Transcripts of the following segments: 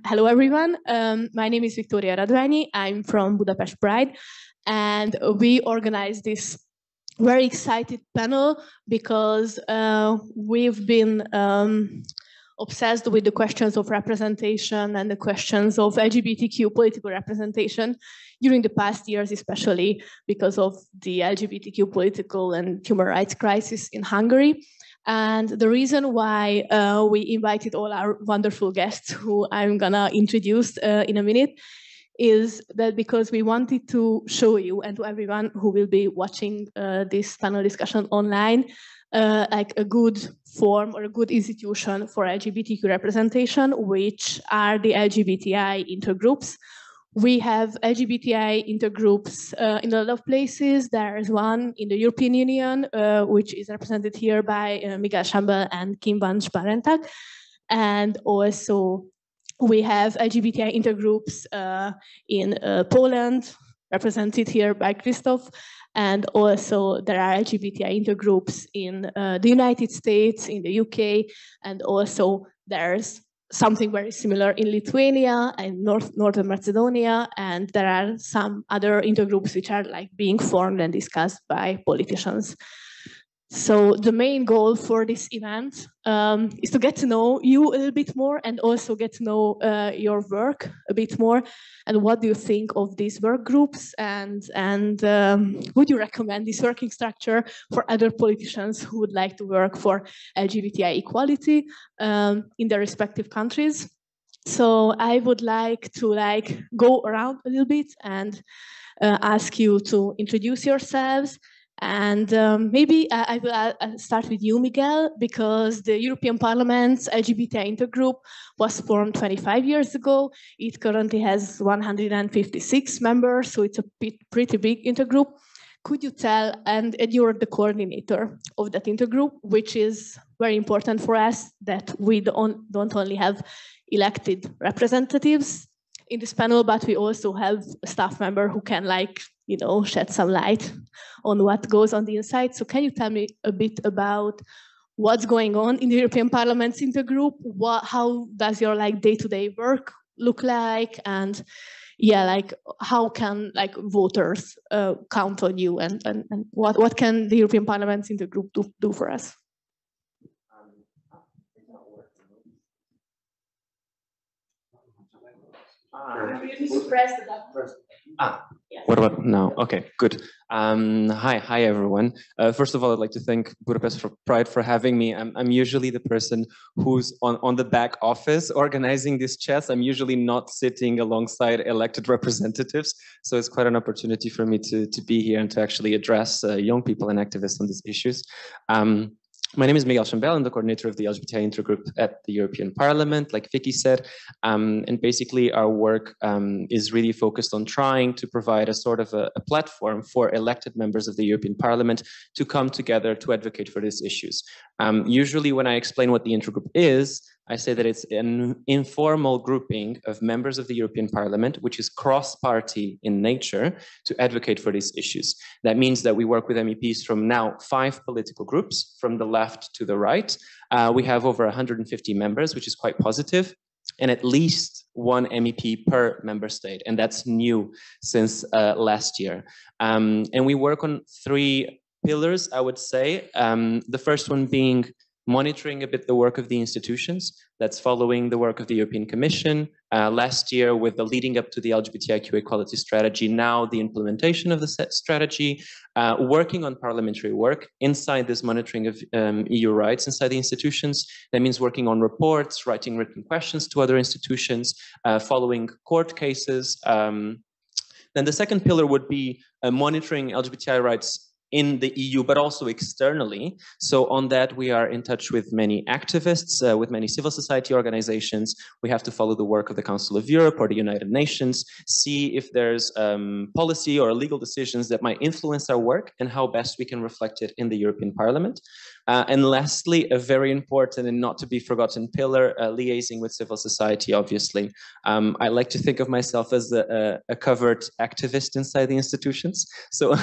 Hello, everyone. My name is Victoria Radványi. I'm from Budapest Pride, and we organized this very excited panel because we've been obsessed with the questions of representation and the questions of LGBTQ political representation during the past years, especially because of the LGBTQ political and human rights crisis in Hungary. And the reason why we invited all our wonderful guests, who I'm gonna introduce in a minute, is that because we wanted to show you and to everyone who will be watching this panel discussion online, like a good form or a good institution for LGBTQ representation, which are the LGBTI intergroups. We have LGBTI intergroups in a lot of places. There's one in the European Union, which is represented here by Miguel Schambel and Kim van Sparentak. And also we have LGBTI intergroups in Poland, represented here by Krzysztof. And also there are LGBTI intergroups in the United States, in the UK, and also there's something very similar in Lithuania and Northern Macedonia, and there are some other intergroups which are like being formed and discussed by politicians. So the main goal for this event is to get to know you a little bit more and also get to know your work a bit more and what do you think of these work groups, and would you recommend this working structure for other politicians who would like to work for LGBTI equality in their respective countries. So I would like to go around a little bit and ask you to introduce yourselves. And maybe I will start with you, Miguel, because the European Parliament's LGBTI intergroup was formed 25 years ago. It currently has 156 members, so it's a pretty big intergroup. Could you tell, and you're the coordinator of that intergroup, which is very important for us, that we don't only have elected representatives in this panel, but we also have a staff member who can shed some light on what goes on the inside. So can you tell me a bit about what's going on in the European Parliament's intergroup? How does your day-to-day work look like? And how can voters count on you? And what can the European Parliament's intergroup do for us? You just press the button. Yes. What about now? Okay, good. Hi everyone. First of all, I'd like to thank Budapest Pride for having me. I'm usually the person who's on the back office organizing these chats. I'm usually not sitting alongside elected representatives, so it's quite an opportunity for me to be here and to actually address young people and activists on these issues. My name is Miguel Schambel. I'm the coordinator of the LGBTI intergroup at the European Parliament, like Vicky said. And basically our work is really focused on trying to provide a sort of a platform for elected members of the European Parliament to come together to advocate for these issues. Usually when I explain what the intergroup is, I say that it's an informal grouping of members of the European Parliament, which is cross-party in nature, to advocate for these issues. That means that we work with MEPs from now 5 political groups, from the left to the right. We have over 150 members, which is quite positive, and at least 1 MEP per member state, and that's new since last year. And we work on 3 pillars, I would say. The first one being monitoring a bit the work of the institutions. That's following the work of the European Commission last year with the leading up to the LGBTIQ equality strategy, now the implementation of the strategy, working on parliamentary work inside this monitoring of EU rights inside the institutions. That means working on reports, writing written questions to other institutions, following court cases. Then the second pillar would be monitoring LGBTI rights in the EU, but also externally. So on that, we are in touch with many activists, with many civil society organizations. We have to follow the work of the Council of Europe or the United Nations, see if there's policy or legal decisions that might influence our work and how best we can reflect it in the European Parliament. And lastly, a very important and not to be forgotten pillar, liaising with civil society, obviously. I like to think of myself as a covert activist inside the institutions. So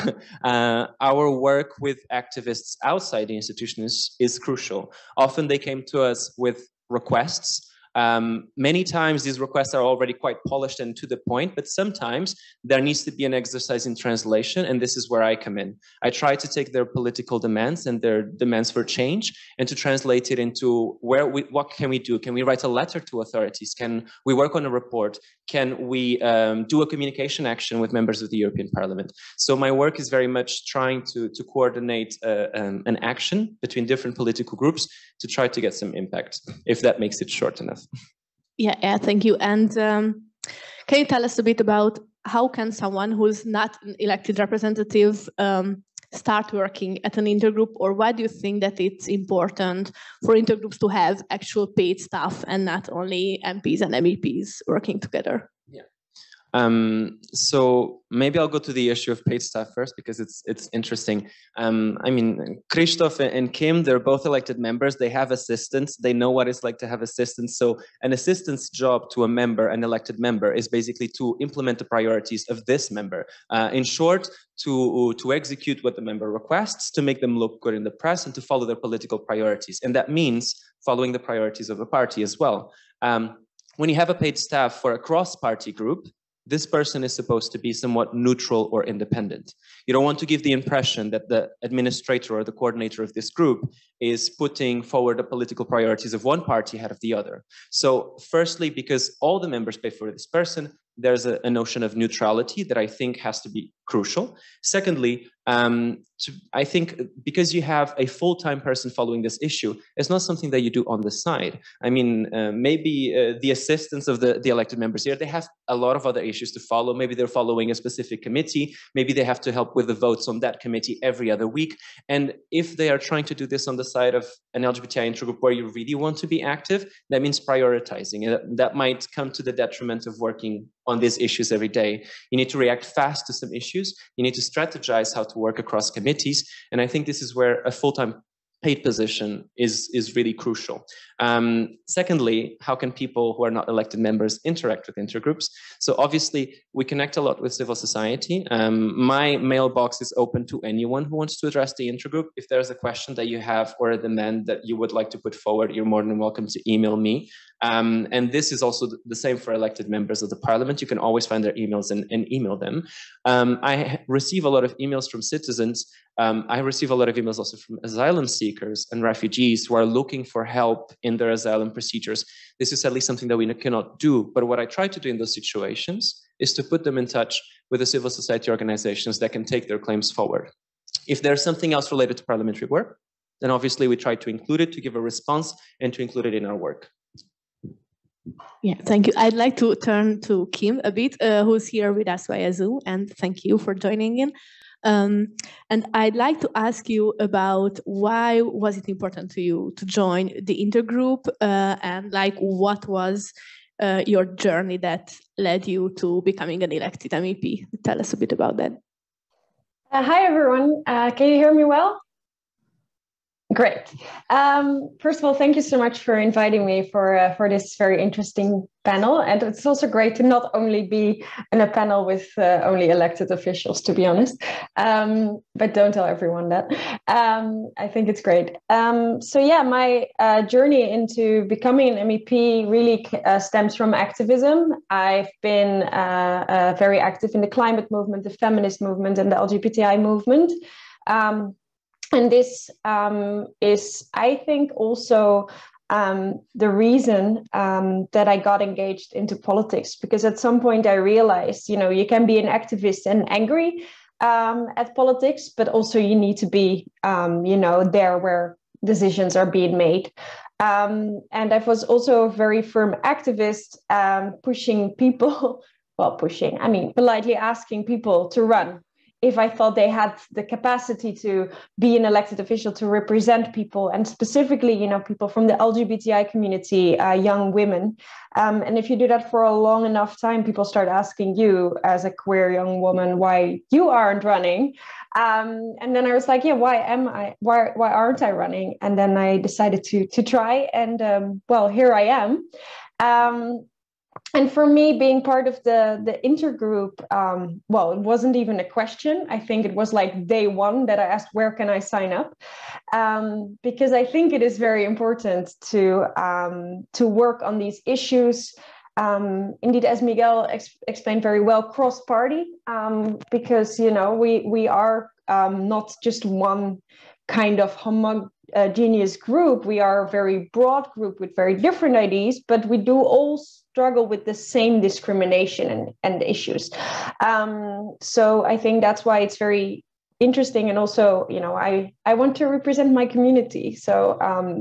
our work with activists outside the institutions is crucial. Often they came to us with requests Many times these requests are already quite polished and to the point, but sometimes there needs to be an exercise in translation, and this is where I come in. I try to take their political demands and their demands for change and to translate it into what can we do? Can we write a letter to authorities? Can we work on a report? Can we do a communication action with members of the European Parliament? So my work is very much trying to coordinate an action between different political groups to try to get some impact, if that makes it short enough. Yeah, thank you. And can you tell us a bit about how can someone who's not an elected representative start working at an intergroup, or why do you think that it's important for intergroups to have actual paid staff and not only MPs and MEPs working together? Yeah. So maybe I'll go to the issue of paid staff first because it's interesting. I mean, Krzysztof and Kim, they're both elected members. They have assistants. They know what it's like to have assistants. So an assistant's job to a member, an elected member, is basically to implement the priorities of this member. In short, to execute what the member requests, to make them look good in the press, and to follow their political priorities. And that means following the priorities of a party as well. When you have a paid staff for a cross-party group, this person is supposed to be somewhat neutral or independent. You don't want to give the impression that the administrator or the coordinator of this group is putting forward the political priorities of one party ahead of the other. So firstly, because all the members pay for this person, there's a notion of neutrality that I think has to be crucial. Secondly, I think because you have a full-time person following this issue, it's not something that you do on the side. I mean, maybe the assistants of the elected members here, they have a lot of other issues to follow. Maybe they're following a specific committee. Maybe they have to help with the votes on that committee every other week. And if they are trying to do this on the side of an LGBTI intergroup where you really want to be active, that means prioritizing. And that might come to the detriment of working on these issues every day. You need to react fast to some issues. You need to strategize how to work across committees. And I think this is where a full-time paid position is really crucial. Secondly, how can people who are not elected members interact with intergroups? So obviously, we connect a lot with civil society. My mailbox is open to anyone who wants to address the intergroup. If there's a question that you have or a demand that you would like to put forward, you're more than welcome to email me. And this is also the same for elected members of the parliament. You can always find their emails and email them. I receive a lot of emails from citizens. I receive a lot of emails also from asylum seekers and refugees who are looking for help in their asylum procedures. This is sadly something that we cannot do. But what I try to do in those situations is to put them in touch with the civil society organizations that can take their claims forward. If there's something else related to parliamentary work, then obviously we try to include it, to give a response, and to include it in our work. Yeah, thank you. I'd like to turn to Kim a bit, who's here with us via Zoom, and thank you for joining in. And I'd like to ask you about why was it important to you to join the intergroup, and like what was your journey that led you to becoming an elected MEP? Tell us a bit about that. Hi everyone, can you hear me well? Great. First of all, thank you so much for inviting me for this very interesting panel. And it's also great to not only be in a panel with only elected officials, to be honest. But don't tell everyone that. I think it's great. So yeah, my journey into becoming an MEP really stems from activism. I've been very active in the climate movement, the feminist movement, and the LGBTI movement. And this is, I think, also the reason that I got engaged into politics, because at some point I realized, you know, you can be an activist and angry at politics, but also you need to be, you know, there where decisions are being made. And I was also a very firm activist, pushing people, well, pushing, I mean, politely asking people to run if I thought they had the capacity to be an elected official, to represent people, and specifically, you know, people from the LGBTI community, young women. And if you do that for a long enough time, people start asking you as a queer young woman why you aren't running. And then I was like, yeah, why aren't I running? And then I decided to try, and well, here I am. And for me, being part of the intergroup, well, it wasn't even a question. I think it was like day one that I asked, where can I sign up? Because I think it is very important to work on these issues. Indeed, as Miguel explained very well, cross-party, because, you know, we are not just one kind of homogeneous group. We are a very broad group with very different ideas, but we do all struggle with the same discrimination and issues. So I think that's why it's very interesting. And also, you know, I want to represent my community. So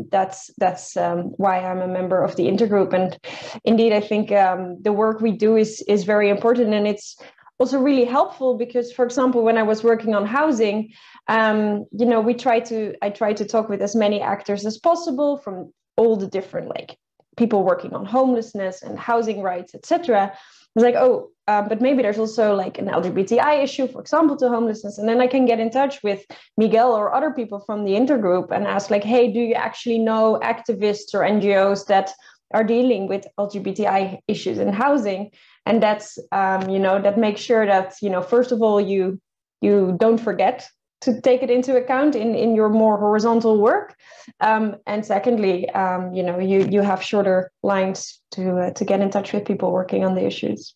that's why I'm a member of the intergroup. And indeed, I think the work we do is very important. And it's also really helpful because, for example, when I was working on housing, you know, I try to talk with as many actors as possible from all the different, like, people working on homelessness and housing rights, etc. I was like, oh, but maybe there's also like an LGBTI issue, for example, to homelessness. And then I can get in touch with Miguel or other people from the intergroup and ask, like, hey, do you actually know activists or NGOs that are dealing with LGBTI issues in housing? And that's, you know, that makes sure that, you know, first of all, you don't forget to take it into account in your more horizontal work. And secondly, you know, you have shorter lines to get in touch with people working on the issues.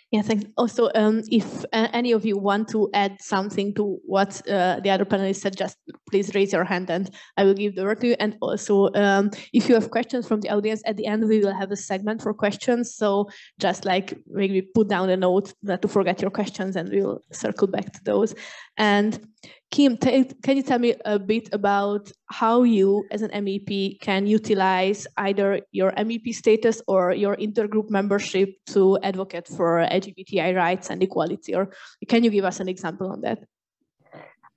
Yeah, thanks. Also, if any of you want to add something to what the other panelists said, just please raise your hand and I will give the word to you. And also, if you have questions from the audience, at the end we will have a segment for questions. So just like maybe put down a note not to forget your questions and we'll circle back to those. And Kim, can you tell me a bit about how you, as an MEP, can utilize either your MEP status or your intergroup membership to advocate for LGBTI rights and equality? Or can you give us an example on that?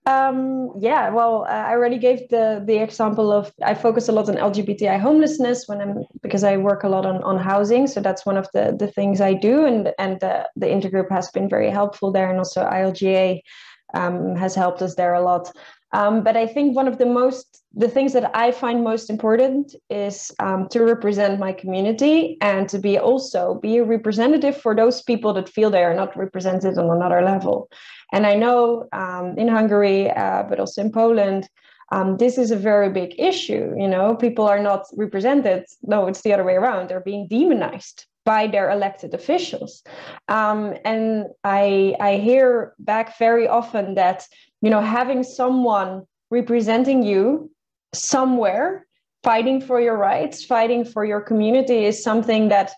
Yeah, well, I already gave the example of, I focus a lot on LGBTI homelessness because I work a lot on housing. So that's one of the things I do. And the intergroup has been very helpful there. And also ILGA has helped us there a lot. But I think one of the things that I find most important is to represent my community and to be a representative for those people that feel they are not represented on another level. And I know in Hungary, but also in Poland, this is a very big issue. You know, people are not represented. No, it's the other way around. They're being demonized by their elected officials. And I hear back very often that, you know, having someone representing you somewhere, fighting for your rights, fighting for your community is something that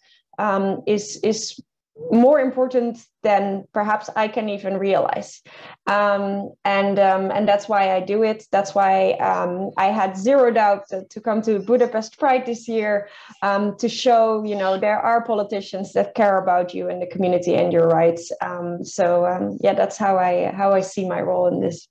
is more important than perhaps I can even realize. And that's why I do it. That's why I had zero doubt to come to Budapest Pride this year, to show, you know, there are politicians that care about you and the community and your rights. Yeah, that's how I see my role in this.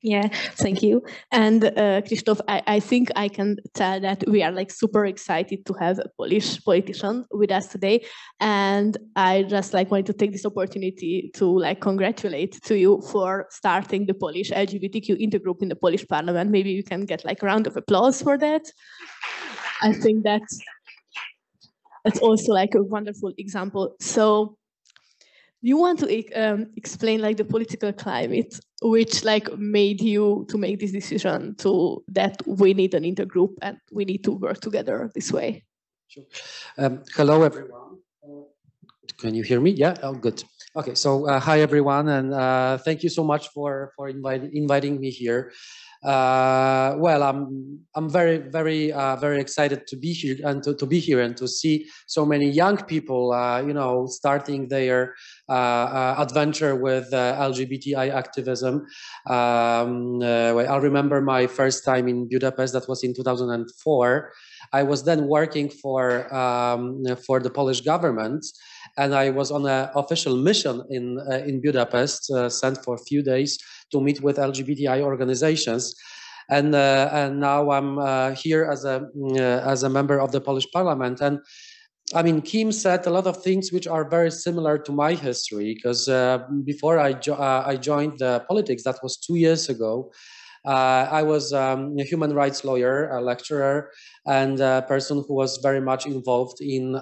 Yeah, thank you. And Krzysztof, I think I can tell that we are like super excited to have a Polish politician with us today. And I just like wanted to take this opportunity to like congratulate to you for starting the Polish LGBTQ Intergroup in the Polish Parliament. Maybe you can get like a round of applause for that. I think that's also like a wonderful example. So you want to explain like the political climate which like made you to make this decision to that we need an intergroup and we need to work together this way? Sure. Hello, everyone. Can you hear me? Yeah, oh, good. Okay, so hi, everyone, and thank you so much for inviting me here. Well, I'm very excited to be here and to be here and to see so many young people, you know, starting their adventure with LGBTI activism. I remember my first time in Budapest. That was in 2004. I was then working for the Polish government, and I was on an official mission in Budapest, sent for a few days to meet with LGBTI organizations, and now I'm here as a member of the Polish Parliament. And I mean, Kim said a lot of things which are very similar to my history, because before I joined the politics, that was 2 years ago. I was a human rights lawyer, a lecturer, and a person who was very much involved in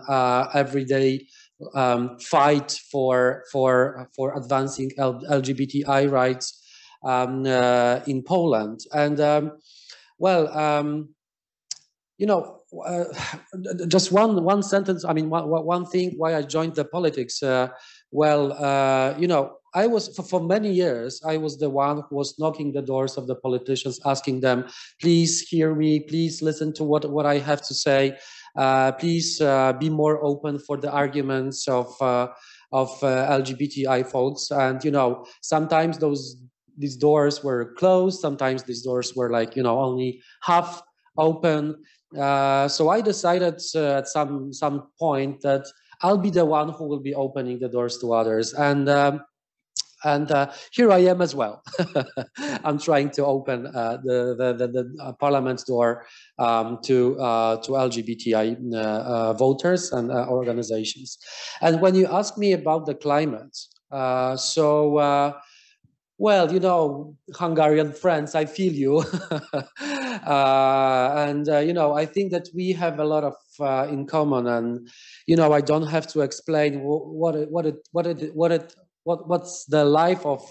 everyday fight for advancing LGBTI rights in Poland. And you know, just one sentence. I mean, one thing why I joined the politics. You know, I was for many years. I was the one who was knocking the doors of the politicians, asking them, "Please hear me. Please listen to what I have to say. Please be more open for the arguments of LGBTI folks." And you know, sometimes these doors were closed. Sometimes these doors were like, you know, only half open. So I decided at some point that I'll be the one who will be opening the doors to others, and here I am as well. I'm trying to open the parliament's door to LGBTI voters and organizations. And when you ask me about the climate, well, you know, Hungarian friends, I feel you. You know, I think that we have a lot of in common, and you know, I don't have to explain what's the life of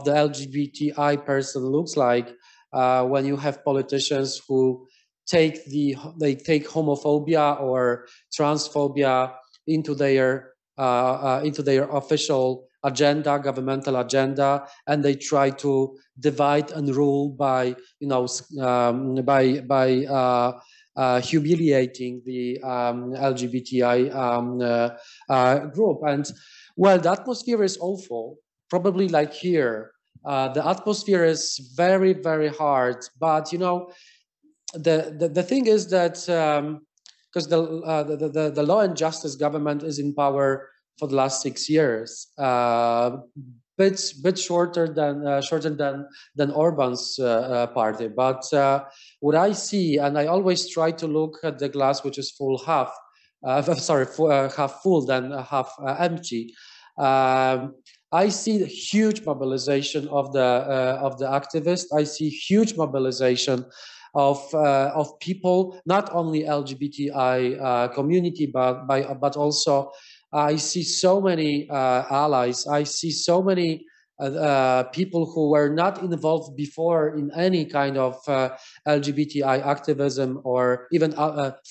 the LGBTI person looks like when you have politicians who take homophobia or transphobia into their official agenda, governmental agenda, and they try to divide and rule by, you know, humiliating the LGBTI group. And well, the atmosphere is awful. Probably like here, the atmosphere is very, very hard. But you know, the thing is that because the law and justice government is in power for the last 6 years, bit shorter than Orban's party. But what I see, and I always try to look at the glass which is full half, half full than half empty. I see the huge mobilization of the activists. I see huge mobilization of people, not only LGBTI community, but also I see so many allies. I see so many people who were not involved before in any kind of LGBTI activism or even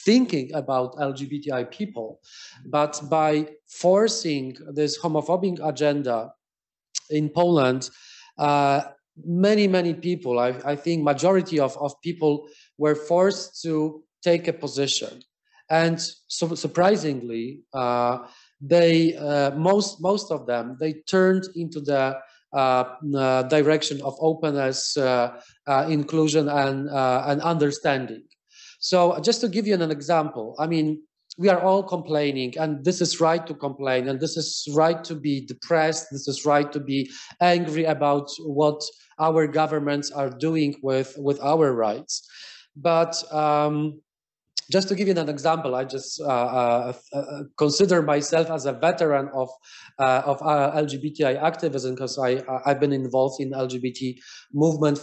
thinking about LGBTI people. But by forcing this homophobic agenda in Poland, many people, I think majority of people were forced to take a position. And so surprisingly, most of them, they turned into the direction of openness, inclusion, and understanding. So just to give you an example, I mean, we are all complaining, and this is right to complain, and this is right to be depressed, this is right to be angry about what our governments are doing with our rights. But just to give you an example, I just consider myself as a veteran of LGBTI activism, because I've been involved in LGBT movement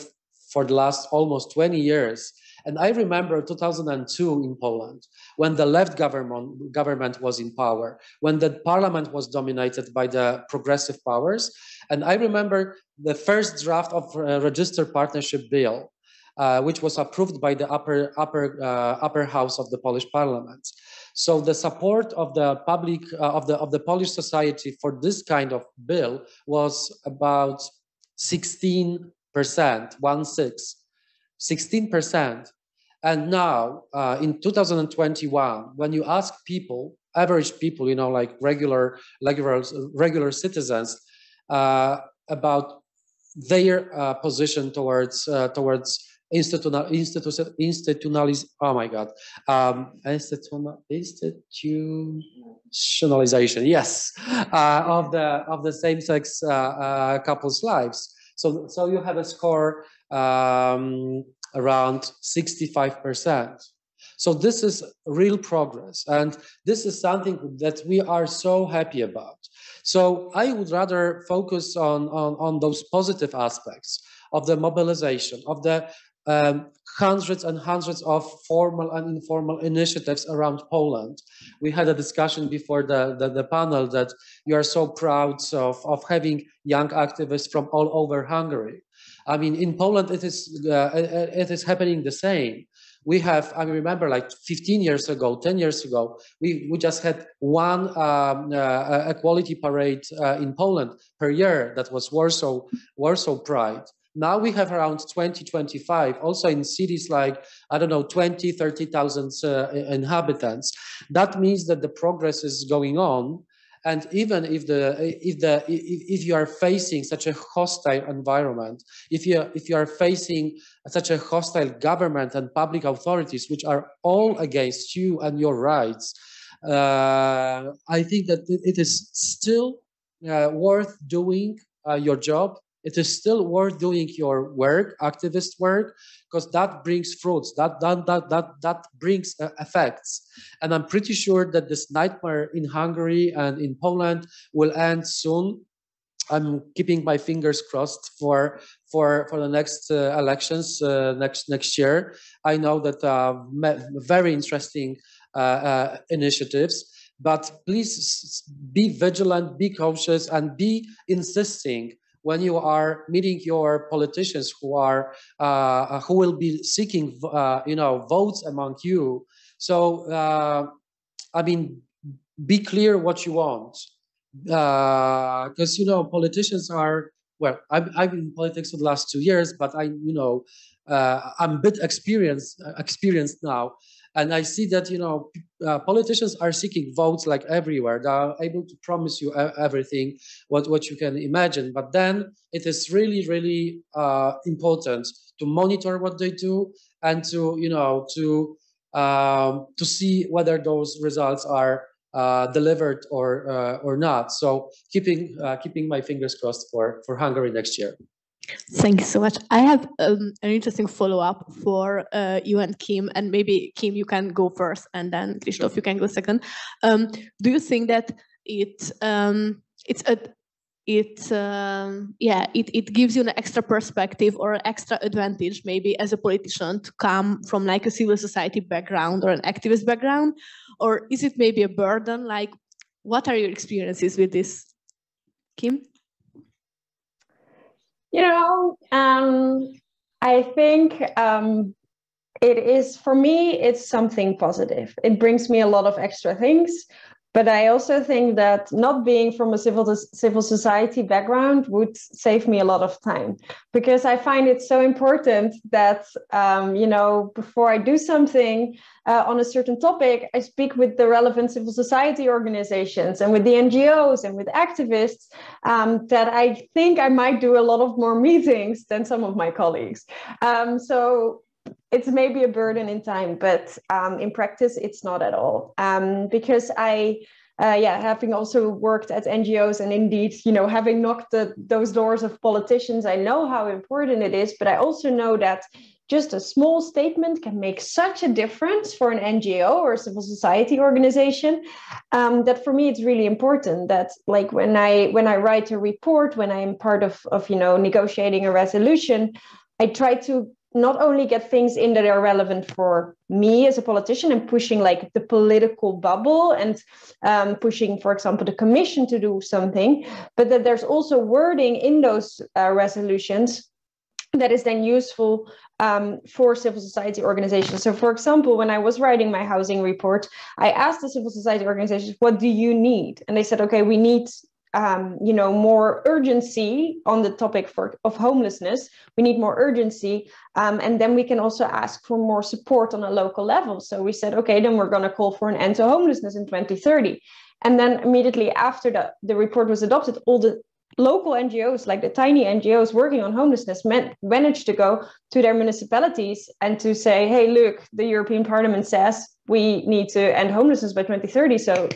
for the last almost 20 years. And I remember 2002 in Poland, when the left government was in power, when the parliament was dominated by the progressive powers. And I remember the first draft of a registered partnership bill, which was approved by the upper house of the Polish parliament. So the support of the public of the Polish society for this kind of bill was about 16%, 16%. And now in 2021, when you ask people, average people, you know, like regular citizens, about their position towards institutionalization, yes, of the same-sex couples' lives. So you have a score around 65%. So this is real progress, and this is something that we are so happy about. So I would rather focus on those positive aspects of the mobilization, of the hundreds and hundreds of formal and informal initiatives around Poland. We had a discussion before the panel that you are so proud of having young activists from all over Hungary. I mean, in Poland, it is happening the same. We have, I remember like 15 years ago, 10 years ago, we just had one equality parade in Poland per year. That was Warsaw Pride. Now we have around 20, 25, also in cities like, I don't know, 20, 30,000 inhabitants. That means that the progress is going on. And even if you are facing such a hostile environment, if you are facing such a hostile government and public authorities, which are all against you and your rights, I think that it is still worth doing your job. It is still worth doing your work, activist work, because that brings fruits, that brings effects. And I'm pretty sure that this nightmare in Hungary and in Poland will end soon. I'm keeping my fingers crossed for the next elections next year. I know that very interesting initiatives. But please be vigilant, be cautious, and be insisting when you are meeting your politicians who will be seeking, votes among you. So, I mean, be clear what you want, because politicians are. Well, I've been in politics for the last 2 years, but I'm a bit experienced now. And I see that, politicians are seeking votes like everywhere. They are able to promise you everything, what you can imagine. But then it is really, really important to monitor what they do and to see whether those results are delivered or not. So keeping my fingers crossed for Hungary next year. Thank you so much. I have an interesting follow-up for you and Kim, and maybe Kim, you can go first, and then Krzysztof, you can go second. Do you think that it gives you an extra perspective or an extra advantage, maybe as a politician, to come from like a civil society background or an activist background, or is it maybe a burden? Like, what are your experiences with this, Kim? I think it is, for me, it's something positive. It brings me a lot of extra things. But I also think that not being from a civil society background would save me a lot of time, because I find it so important that, before I do something on a certain topic, I speak with the relevant civil society organizations and with the NGOs and with activists, that I think I might do a lot of more meetings than some of my colleagues. So it's maybe a burden in time, but in practice, it's not at all. Because having also worked at NGOs and indeed, having knocked those doors of politicians, I know how important it is, but I also know that just a small statement can make such a difference for an NGO or a civil society organization, that for me, it's really important that, like, when I write a report, when I'm part of negotiating a resolution, I try to not only get things in that are relevant for me as a politician and pushing like the political bubble and pushing, for example, the commission to do something, but that there's also wording in those resolutions that is then useful for civil society organizations. So, for example, when I was writing my housing report, I asked the civil society organizations, what do you need? And they said, okay, we need more urgency on the topic of homelessness. We need more urgency. And then we can also ask for more support on a local level. So we said, okay, then we're going to call for an end to homelessness in 2030. And then immediately after the report was adopted, all the local NGOs, like the tiny NGOs working on homelessness, managed to go to their municipalities and to say, hey, look, the European Parliament says we need to end homelessness by 2030. So,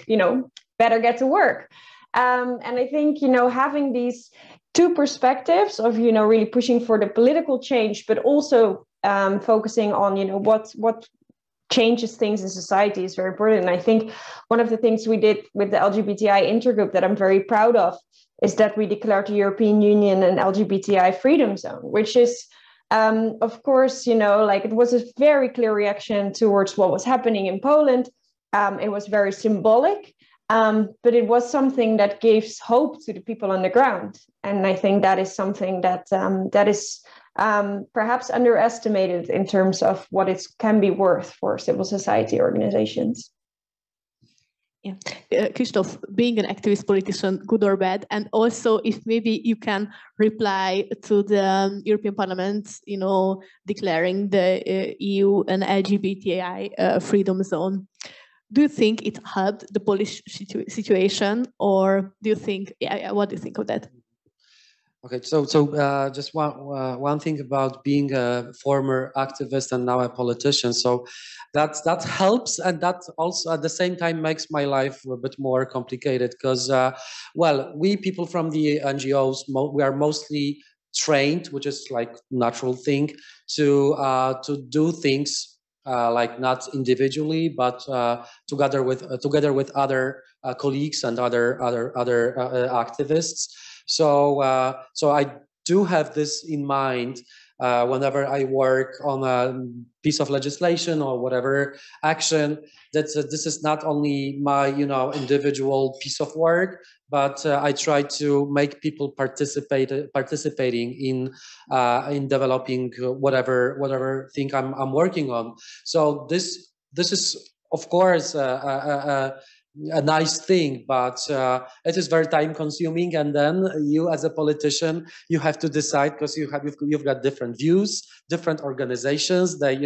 better get to work. And I think, having these two perspectives of, really pushing for the political change, but also focusing on, what changes things in society is very important. And I think one of the things we did with the LGBTI intergroup that I'm very proud of is that we declared the European Union an LGBTI freedom zone, which is, of course, you know, like it was a very clear reaction towards what was happening in Poland. It was very symbolic, but it was something that gives hope to the people on the ground. And I think that is something that that is perhaps underestimated in terms of what it can be worth for civil society organizations. Yeah, Krzysztof, being an activist politician, good or bad, and also if maybe you can reply to the European Parliament, you know, declaring the EU an LGBTI freedom zone. Do you think it helped the Polish situation, or do you think? What do you think of that? Okay, so just one thing about being a former activist and now a politician. So that helps, and that also at the same time makes my life a bit more complicated because, well, we people from the NGOs, we are mostly trained, which is like natural thing, to do things like not individually, but together with other colleagues and other activists. So I do have this in mind whenever I work on a piece of legislation or whatever action. That this is not only my individual piece of work, but I try to make people participating in developing whatever thing I'm working on. So this is of course a nice thing, but it is very time consuming. And then you, as a politician, you have to decide because you've got different views, different organizations that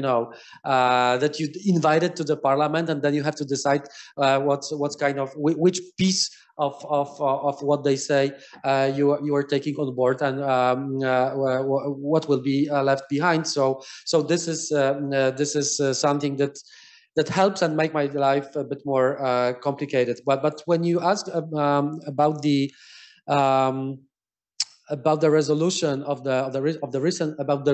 that you invited to the parliament, and then you have to decide what's kind of which piece of what they say you are taking on board, and what will be left behind. So this is something that helps and make my life a bit more complicated. But when you ask about the resolution of the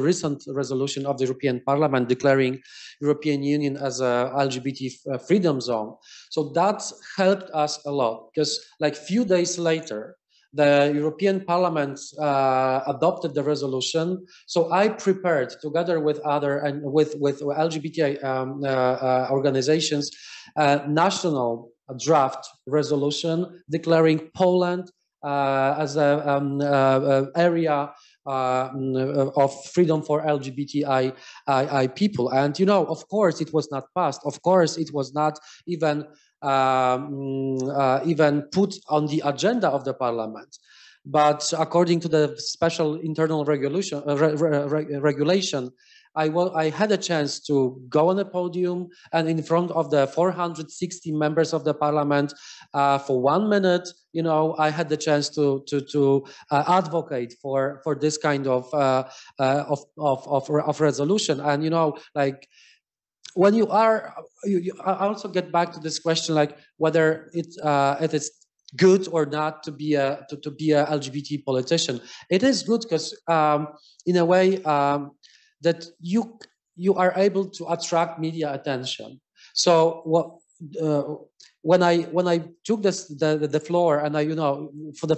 recent resolution of the European Parliament declaring European Union as a LGBT freedom zone, so that helped us a lot because like few days later, the European Parliament adopted the resolution. So I prepared together with other and with LGBTI organizations national draft resolution declaring Poland as a area of freedom for LGBTI people. And of course, it was not passed. Of course, it was not even put on the agenda of the parliament. But according to the special internal regulation, I had a chance to go on a podium and in front of the 460 members of the parliament for 1 minute. I had the chance to advocate for this kind of resolution. And like when you are, I also get back to this question, like whether it is good or not to be a LGBT politician. It is good because in a way that you are able to attract media attention. So when I took the floor and for the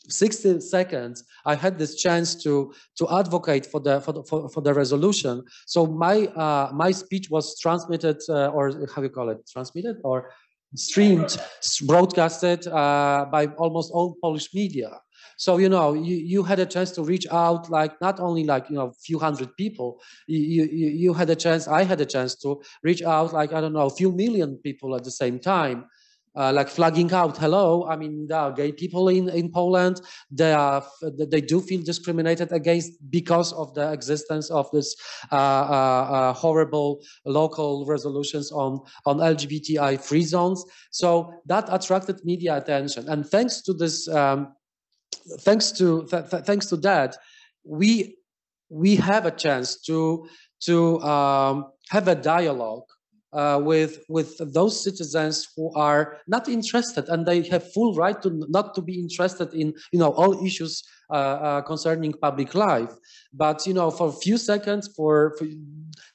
60 seconds, I had this chance to advocate for the resolution. So my speech was transmitted, or how you call it, transmitted or streamed, broadcasted by almost all Polish media. So you had a chance to reach out, like not only like few hundred people. You had a chance. I had a chance to reach out, like I don't know, a few million people at the same time. Like flagging out, hello, I mean, there are gay people in Poland. They do feel discriminated against because of the existence of this horrible local resolutions on LGBTI free zones. So that attracted media attention, and thanks to this, thanks to that, we have a chance to have a dialogue with those citizens who are not interested, and they have full right to not to be interested in all issues concerning public life. But for a few seconds,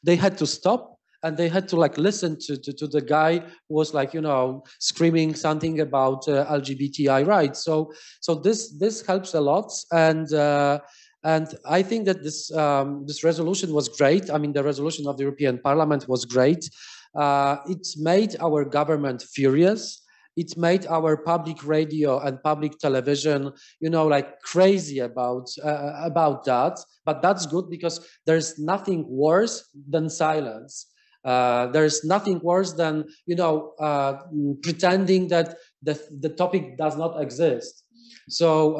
they had to stop and they had to like listen to the guy who was like, you know, screaming something about LGBTI rights. So this helps a lot, and I think that this resolution was great. I mean, the resolution of the European Parliament was great. It made our government furious. It made our public radio and public television, you know, like crazy about that. But that's good, because there's nothing worse than silence. There's nothing worse than, you know, pretending that the topic does not exist. So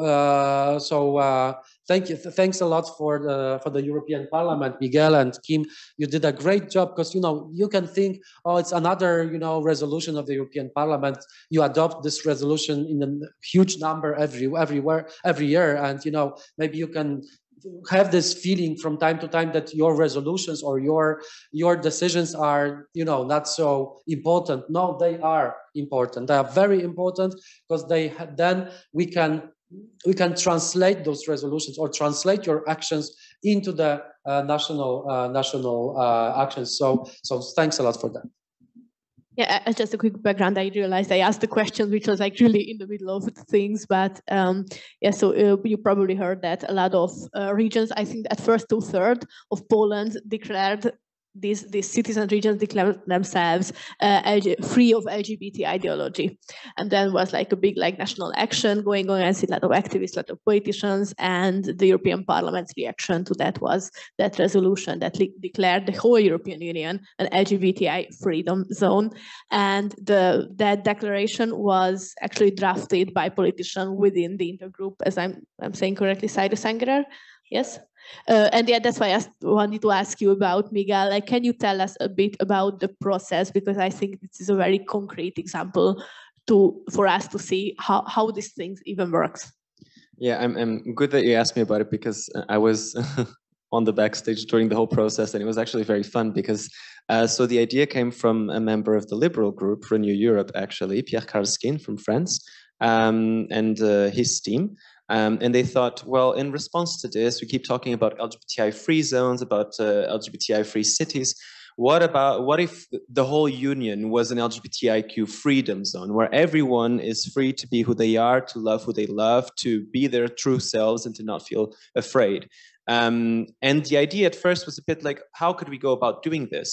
thanks a lot for the European Parliament, Miguel and Kim. You did a great job, because, you know, you can think, oh, it's another, you know, resolution of the European Parliament. You adopt this resolution in a huge number every year, and, you know, maybe you can have this feeling from time to time that your resolutions or your decisions are, you know, not so important. No, they are important. They are very important, because then we can translate those resolutions, or translate your actions into the national actions. So thanks a lot for that. Yeah, just a quick background. I realized I asked the question, which was like really in the middle of things, but yeah, so you probably heard that a lot of regions, I think at first 2/3 of Poland declared, these citizen regions declared themselves free of LGBT ideology. And then was like a big like national action going on, and a lot of activists, a lot of politicians, and the European Parliament's reaction to that was that resolution that declared the whole European Union an LGBTI freedom zone. And that declaration was actually drafted by politicians within the intergroup, as I'm saying correctly, Sanger, yes? And yeah, that's why I wanted to ask you about, Miguel. Like, can you tell us a bit about the process? Because I think this is a very concrete example for us to see how this thing even works. Yeah, I'm good that you asked me about it, because I was on the backstage during the whole process, and it was actually very fun, because so the idea came from a member of the liberal group, Renew Europe, actually, Pierre Karlskin from France, and his team. And they thought, well, in response to this, we keep talking about LGBTI-free zones, about LGBTI-free cities. What if the whole union was an LGBTIQ freedom zone, where everyone is free to be who they are, to love who they love, to be their true selves, and to not feel afraid? And the idea at first was a bit like, how could we go about doing this?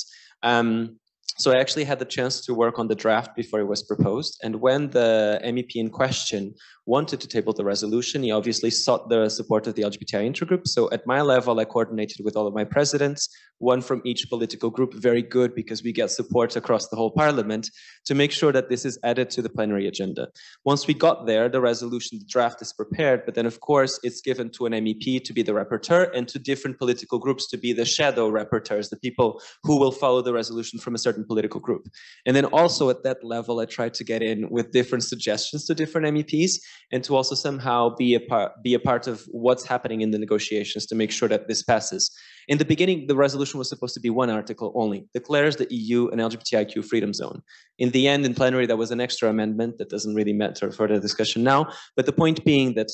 So I actually had the chance to work on the draft before it was proposed. And when the MEP in question wanted to table the resolution, he obviously sought the support of the LGBTI intergroup. So at my level, I coordinated with all of my presidents, one from each political group, very good, because we get support across the whole parliament, to make sure that this is added to the plenary agenda. Once we got there, the resolution, the draft is prepared, but then of course it's given to an MEP to be the rapporteur, and to different political groups to be the shadow rapporteurs, the people who will follow the resolution from a certain political group. And then also at that level, I tried to get in with different suggestions to different MEPs, and to also somehow be a part of what's happening in the negotiations to make sure that this passes. In the beginning, the resolution was supposed to be one article only, declares the EU an LGBTIQ freedom zone. In the end, in plenary, there was an extra amendment that doesn't really matter for the discussion now. But the point being that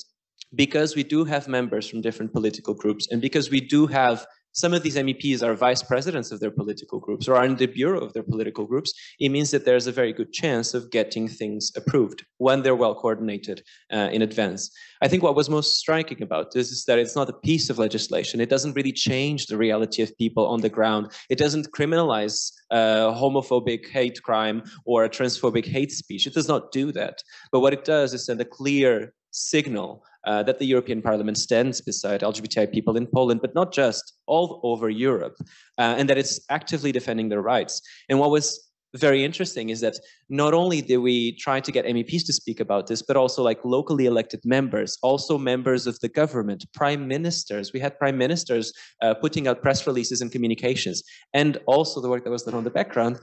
because we do have members from different political groups, and because we do have some of these MEPs are vice presidents of their political groups, or are in the bureau of their political groups, it means that there's a very good chance of getting things approved when they're well coordinated in advance. I think what was most striking about this is that it's not a piece of legislation. It doesn't really change the reality of people on the ground. It doesn't criminalize homophobic hate crime or a transphobic hate speech. It does not do that. But what it does is send a clear signal that the European Parliament stands beside LGBTI people in Poland, but not just, all over Europe, and that it's actively defending their rights. And what was very interesting is that not only did we try to get MEPs to speak about this, but also like locally elected members, also members of the government, prime ministers. We had prime ministers putting out press releases and communications. And also the work that was done on the background,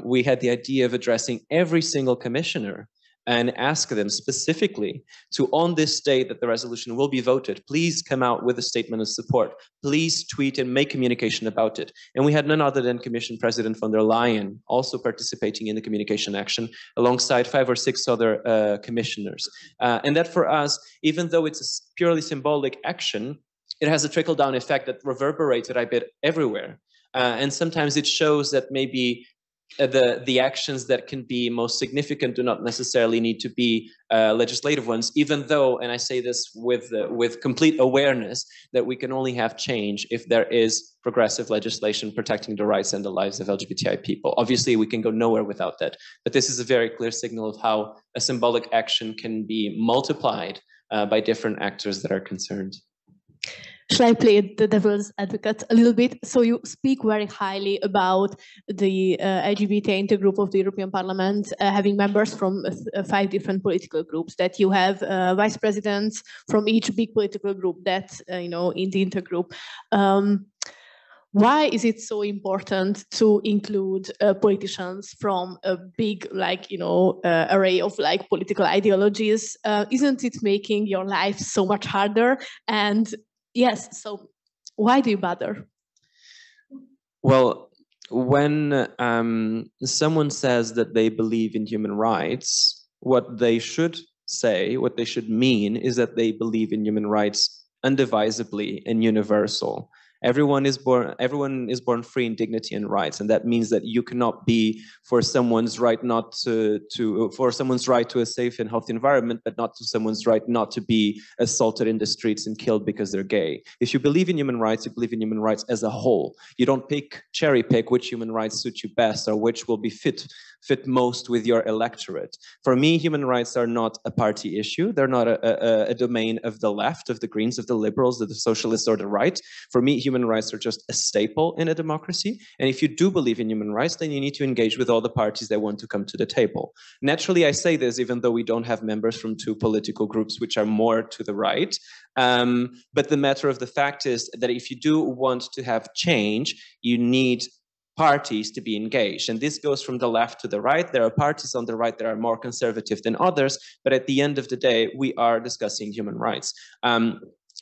we had the idea of addressing every single commissioner and ask them specifically to, on this day that the resolution will be voted, please come out with a statement of support. Please tweet and make communication about it. And we had none other than Commission President von der Leyen also participating in the communication action alongside 5 or 6 other commissioners. And that for us, even though it's a purely symbolic action, it has a trickle-down effect that reverberated a bit everywhere. And sometimes it shows that maybe the actions that can be most significant do not necessarily need to be legislative ones, even though, and I say this with complete awareness, that we can only have change if there is progressive legislation protecting the rights and the lives of LGBTI people. Obviously, we can go nowhere without that, but this is a very clear signal of how a symbolic action can be multiplied by different actors that are concerned. Shall I play the devil's advocate a little bit? So you speak very highly about the LGBT intergroup of the European Parliament having members from 5 different political groups, that you have vice presidents from each big political group that, in the intergroup. Why is it so important to include politicians from a big, array of political ideologies? Isn't it making your life so much harder? And yes, so why do you bother? Well, when someone says that they believe in human rights, what they should say, what they should mean, is that they believe in human rights undivisibly and universal. Everyone is born free in dignity and rights, and that means that you cannot be for someone's right for someone's right to a safe and healthy environment, but not to someone's right not to be assaulted in the streets and killed because they're gay. If you believe in human rights, you believe in human rights as a whole. You don't cherry pick which human rights suit you best or which will be fit most with your electorate. For me, human rights are not a party issue. They're not a domain of the left, of the Greens, of the liberals, of the socialists, or the right. For me, human rights are just a staple in a democracy. And if you do believe in human rights, then you need to engage with all the parties that want to come to the table. Naturally, I say this even though we don't have members from 2 political groups which are more to the right. But the matter of the fact is that if you do want to have change, you need parties to be engaged. And this goes from the left to the right. There are parties on the right that are more conservative than others, but at the end of the day, we are discussing human rights.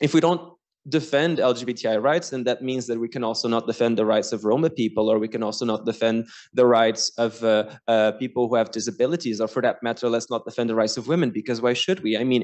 If we don't defend LGBTI rights, then that means that we can also not defend the rights of Roma people, or we can also not defend the rights of people who have disabilities, or for that matter, let's not defend the rights of women, because why should we? I mean,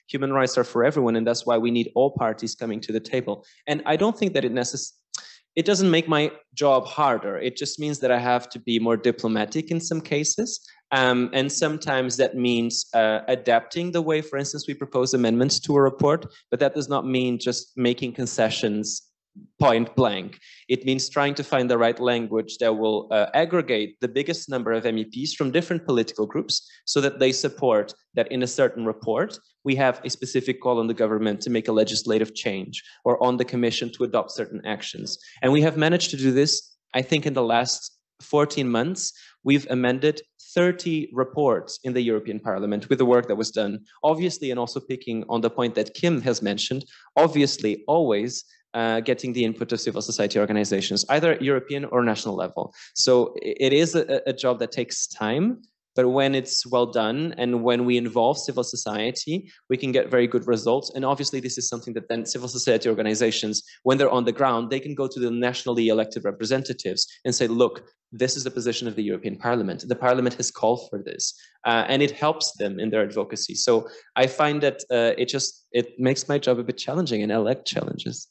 human rights are for everyone, and that's why we need all parties coming to the table. And I don't think that it doesn't make my job harder. It just means that I have to be more diplomatic in some cases. And sometimes that means adapting the way, for instance, we propose amendments to a report, but that does not mean just making concessions point blank. It means trying to find the right language that will aggregate the biggest number of MEPs from different political groups so that they support that in a certain report, we have a specific call on the government to make a legislative change, or on the commission to adopt certain actions. And we have managed to do this, I think, in the last 14 months. We've amended 30 reports in the European Parliament with the work that was done. Obviously, and also picking on the point that Kim has mentioned, obviously always getting the input of civil society organizations, either at European or national level. So it is a job that takes time, but when it's well done and when we involve civil society, we can get very good results. And obviously this is something that then civil society organizations, when they're on the ground, they can go to the nationally elected representatives and say, look, this is the position of the European Parliament. The Parliament has called for this, and it helps them in their advocacy. So I find that it makes my job a bit challenging, and I like challenges.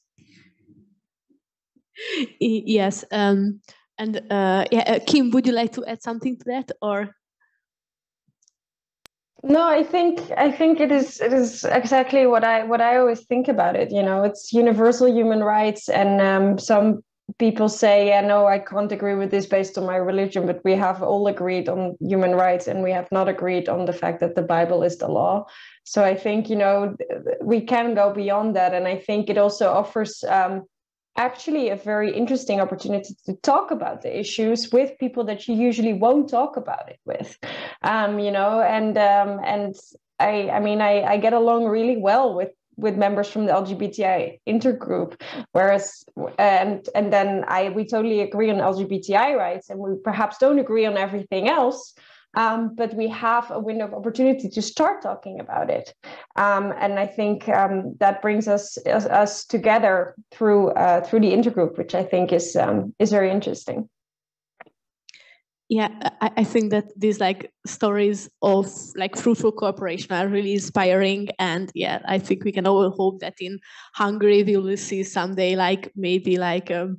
Yes, Kim, would you like to add something to that, or? No, I think it is exactly what I always think about it. You know, it's universal human rights, and some people say, yeah, no, I can't agree with this based on my religion, but we have all agreed on human rights, and we have not agreed on the fact that the Bible is the law. So I think, you know, we can go beyond that, and I think it also offers actually a very interesting opportunity to talk about the issues with people that you usually won't talk about it with, you know, and I mean, I get along really well with members from the LGBTI intergroup, whereas, and then we totally agree on LGBTI rights, and we perhaps don't agree on everything else, but we have a window of opportunity to start talking about it. And I think that brings us together through the intergroup, which I think is very interesting. yeah, I think that these like stories of like fruitful cooperation are really inspiring, and yeah, I think we can all hope that in Hungary we will see someday like maybe like a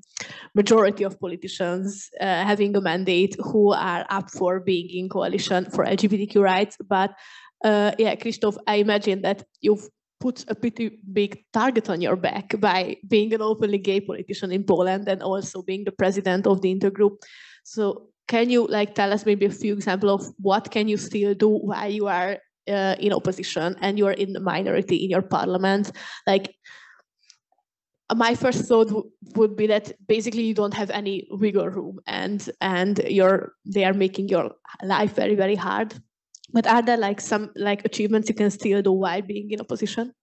majority of politicians having a mandate who are up for being in coalition for LGBTQ rights. But yeah, Krzysztof, I imagine that you've put a pretty big target on your back by being an openly gay politician in Poland and also being the president of the Intergroup. So can you like tell us maybe a few examples of what can you still do while you are in opposition and you are in the minority in your parliament? Like my first thought would be that basically you don't have any wiggle room, and they are making your life very, very hard. But are there like some like achievements you can still do while being in opposition?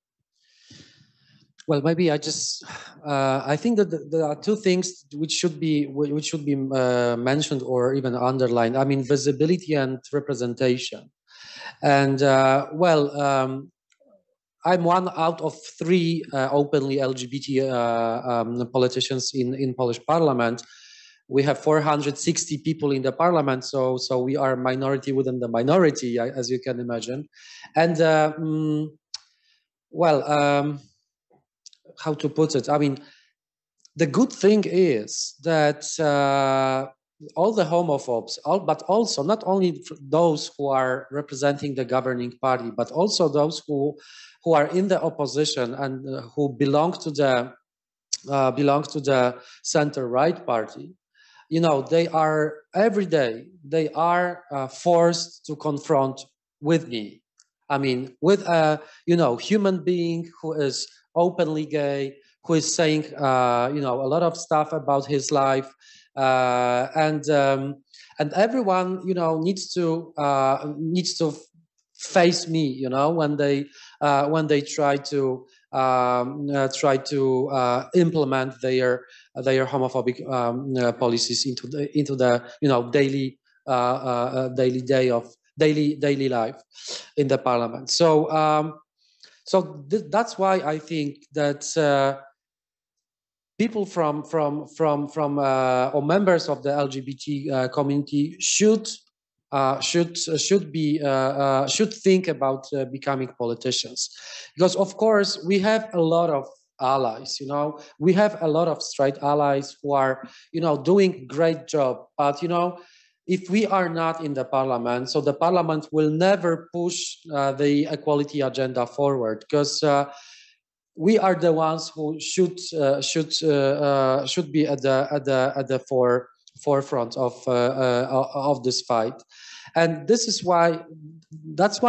Well, maybe I think that there are two things which should be mentioned or even underlined. I mean, visibility and representation. And I'm one out of three openly LGBT politicians in Polish Parliament. We have 460 people in the Parliament, so we are a minority within the minority, as you can imagine. And how to put it? I mean, the good thing is that all the homophobes, but also not only those who are representing the governing party, but also those who are in the opposition and who belong to the center-right party, you know, they are every day they are forced to confront with me. I mean, with a human being who is openly gay, who is saying a lot of stuff about his life, and everyone needs to face me, when they try to implement their homophobic policies into the daily life in the parliament. So that's why I think that people from or members of the LGBT community should think about becoming politicians, because of course we have a lot of allies. We have a lot of straight allies who are doing great job, but if we are not in the parliament, so the parliament will never push the equality agenda forward, because we are the ones who should be at the forefront of this fight. And that's why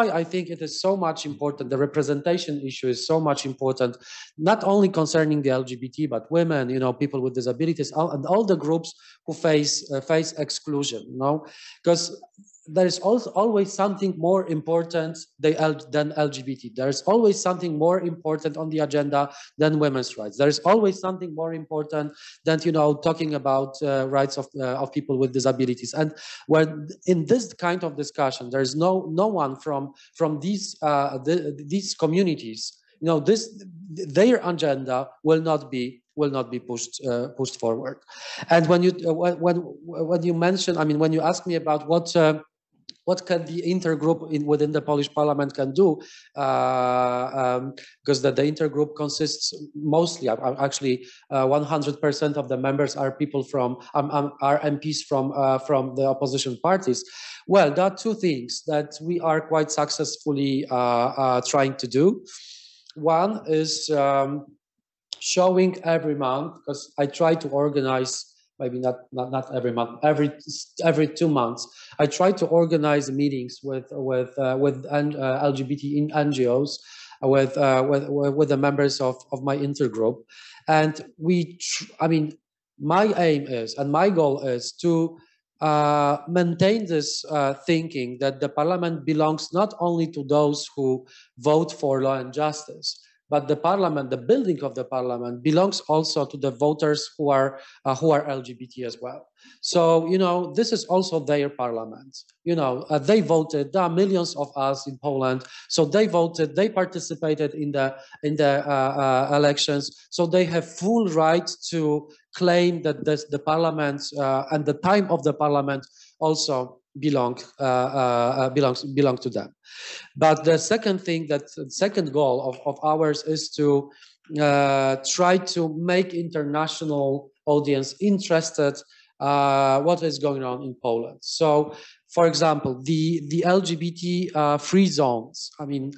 I think it is so much important. The representation issue is so much important, not only concerning the LGBT, but women, people with disabilities, and all the groups who face exclusion, because there is also always something more important than LGBT. There is always something more important on the agenda than women's rights. There is always something more important than talking about rights of people with disabilities. And when in this kind of discussion, there is no one from these communities. Their agenda will not be pushed forward. And when you mention, when you ask me about what can the intergroup within the Polish Parliament can do, because the intergroup consists mostly, actually, 100% of the members are people are MPs from the opposition parties. Well, there are two things that we are quite successfully trying to do. One is showing every month, because I try to organize. Maybe not every month, every 2 months, I try to organize meetings with LGBT NGOs, with the members of my intergroup, and my aim is, and my goal is to maintain this thinking that the parliament belongs not only to those who vote for law and justice, but the parliament, the building of the parliament, belongs also to the voters who are LGBT as well. So, you know, this is also their parliament. You know, they voted. There are millions of us in Poland, so they voted. They participated in the elections. So they have full right to claim that the parliament and the time of the parliament also belong to them. But the second thing, second goal of ours is to try to make international audience interested what is going on in Poland. So, for example, the LGBT free zones. I mean,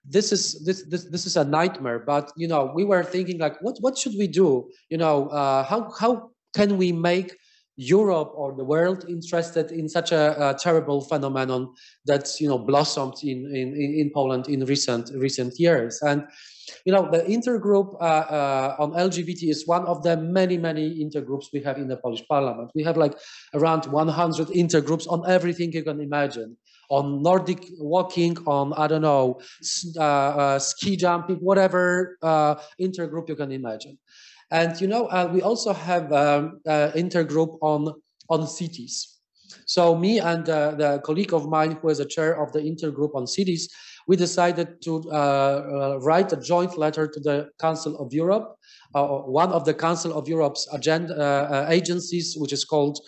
this is a nightmare. But you know, we were thinking like, what should we do? You know, how can we make Europe or the world interested in such a terrible phenomenon that's, you know, blossomed in Poland in recent years? And you know, the intergroup on LGBT is one of the many intergroups we have in the Polish Parliament. We have like around 100 intergroups on everything you can imagine, on Nordic walking, on, I don't know, ski jumping, whatever intergroup you can imagine. And you know, we also have intergroup on cities. So me and the colleague of mine who is a chair of the intergroup on cities, we decided to write a joint letter to the Council of Europe, one of the Council of Europe's agenda agencies, which is called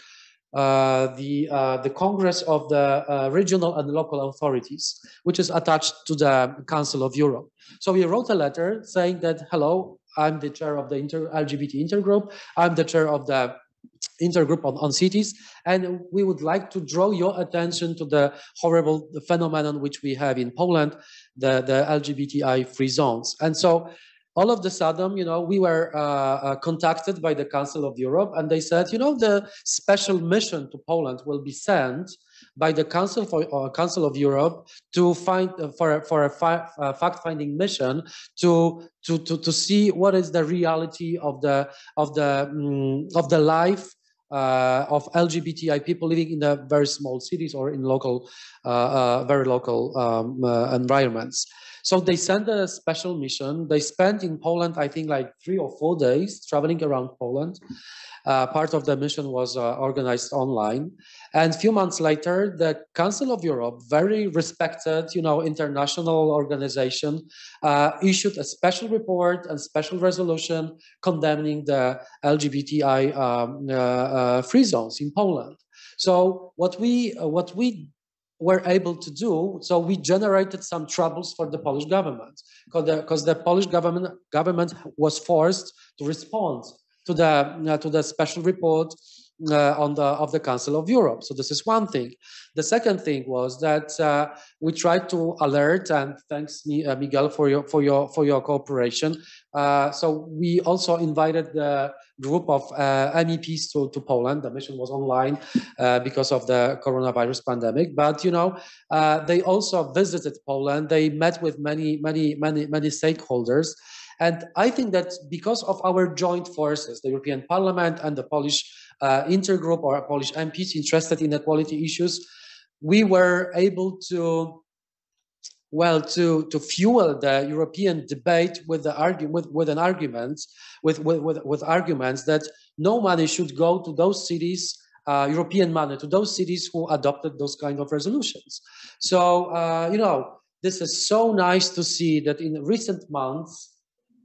the Congress of the Regional and Local Authorities, which is attached to the Council of Europe. So we wrote a letter saying that, hello, I'm the chair of the LGBT intergroup. I'm the chair of the intergroup on cities, and we would like to draw your attention to the horrible phenomenon which we have in Poland, the LGBTI free zones. And so all of a sudden, you know, we were contacted by the Council of Europe, and they said, you know, the special mission to Poland will be sent by the Council of Europe to find for a fact-finding mission to see what is the reality of the life of LGBTI people living in the very small cities or in local, very local environments. So they sent a special mission. They spent in Poland, I think, like 3 or 4 days traveling around Poland. Part of the mission was organized online. And a few months later, the Council of Europe, very respected, you know, international organization, issued a special report and special resolution condemning the LGBTI free zones in Poland. So what we were able to do, so we generated some troubles for the Polish government, because the Polish government was forced to respond to the special report of the Council of Europe. So this is one thing. The second thing was that we tried to alert, and thanks Miguel for your cooperation. So we also invited the group of MEPs to Poland. The mission was online because of the coronavirus pandemic, but you know, they also visited Poland. They met with many stakeholders. And I think that because of our joint forces, the European Parliament and the Polish intergroup or Polish MPs interested in equality issues, we were able to fuel the European debate with arguments that no money should go to those cities, European money to those cities who adopted those kind of resolutions. So you know, this is so nice to see that in recent months,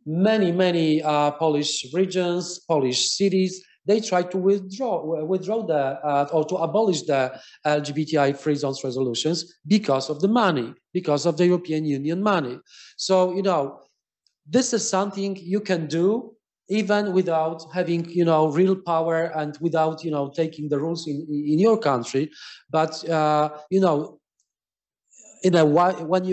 many Polish regions, Polish cities, they tried to withdraw or to abolish the LGBTI free zones resolutions because of the money, because of the European Union money. So, you know, this is something you can do even without having, you know, real power and without, you know, taking the rules in your country. But, you know, when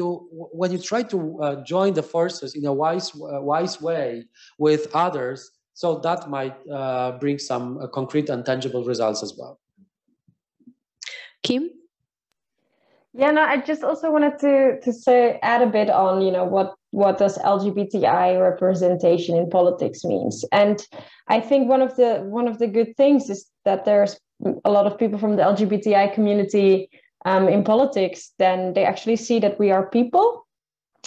you try to join the forces in a wise way with others, so that might bring some concrete and tangible results as well. Kim? Yeah, no, I just also wanted to add a bit on, you know, what does LGBTI representation in politics means. And I think one of the good things is that there's a lot of people from the LGBTI community in politics. Then they actually see that we are people,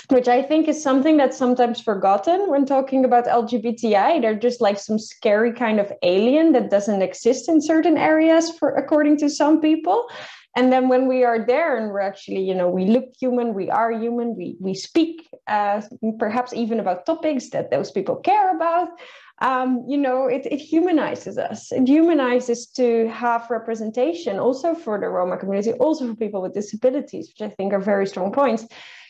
which I think is something that's sometimes forgotten when talking about LGBTI. They're just like some scary kind of alien that doesn't exist in certain areas, according to some people. And then when we are there and we're actually, you know, we look human, we are human, we speak perhaps even about topics that those people care about, you know, it humanizes us. It humanizes to have representation also for the Roma community, also for people with disabilities, which I think are very strong points,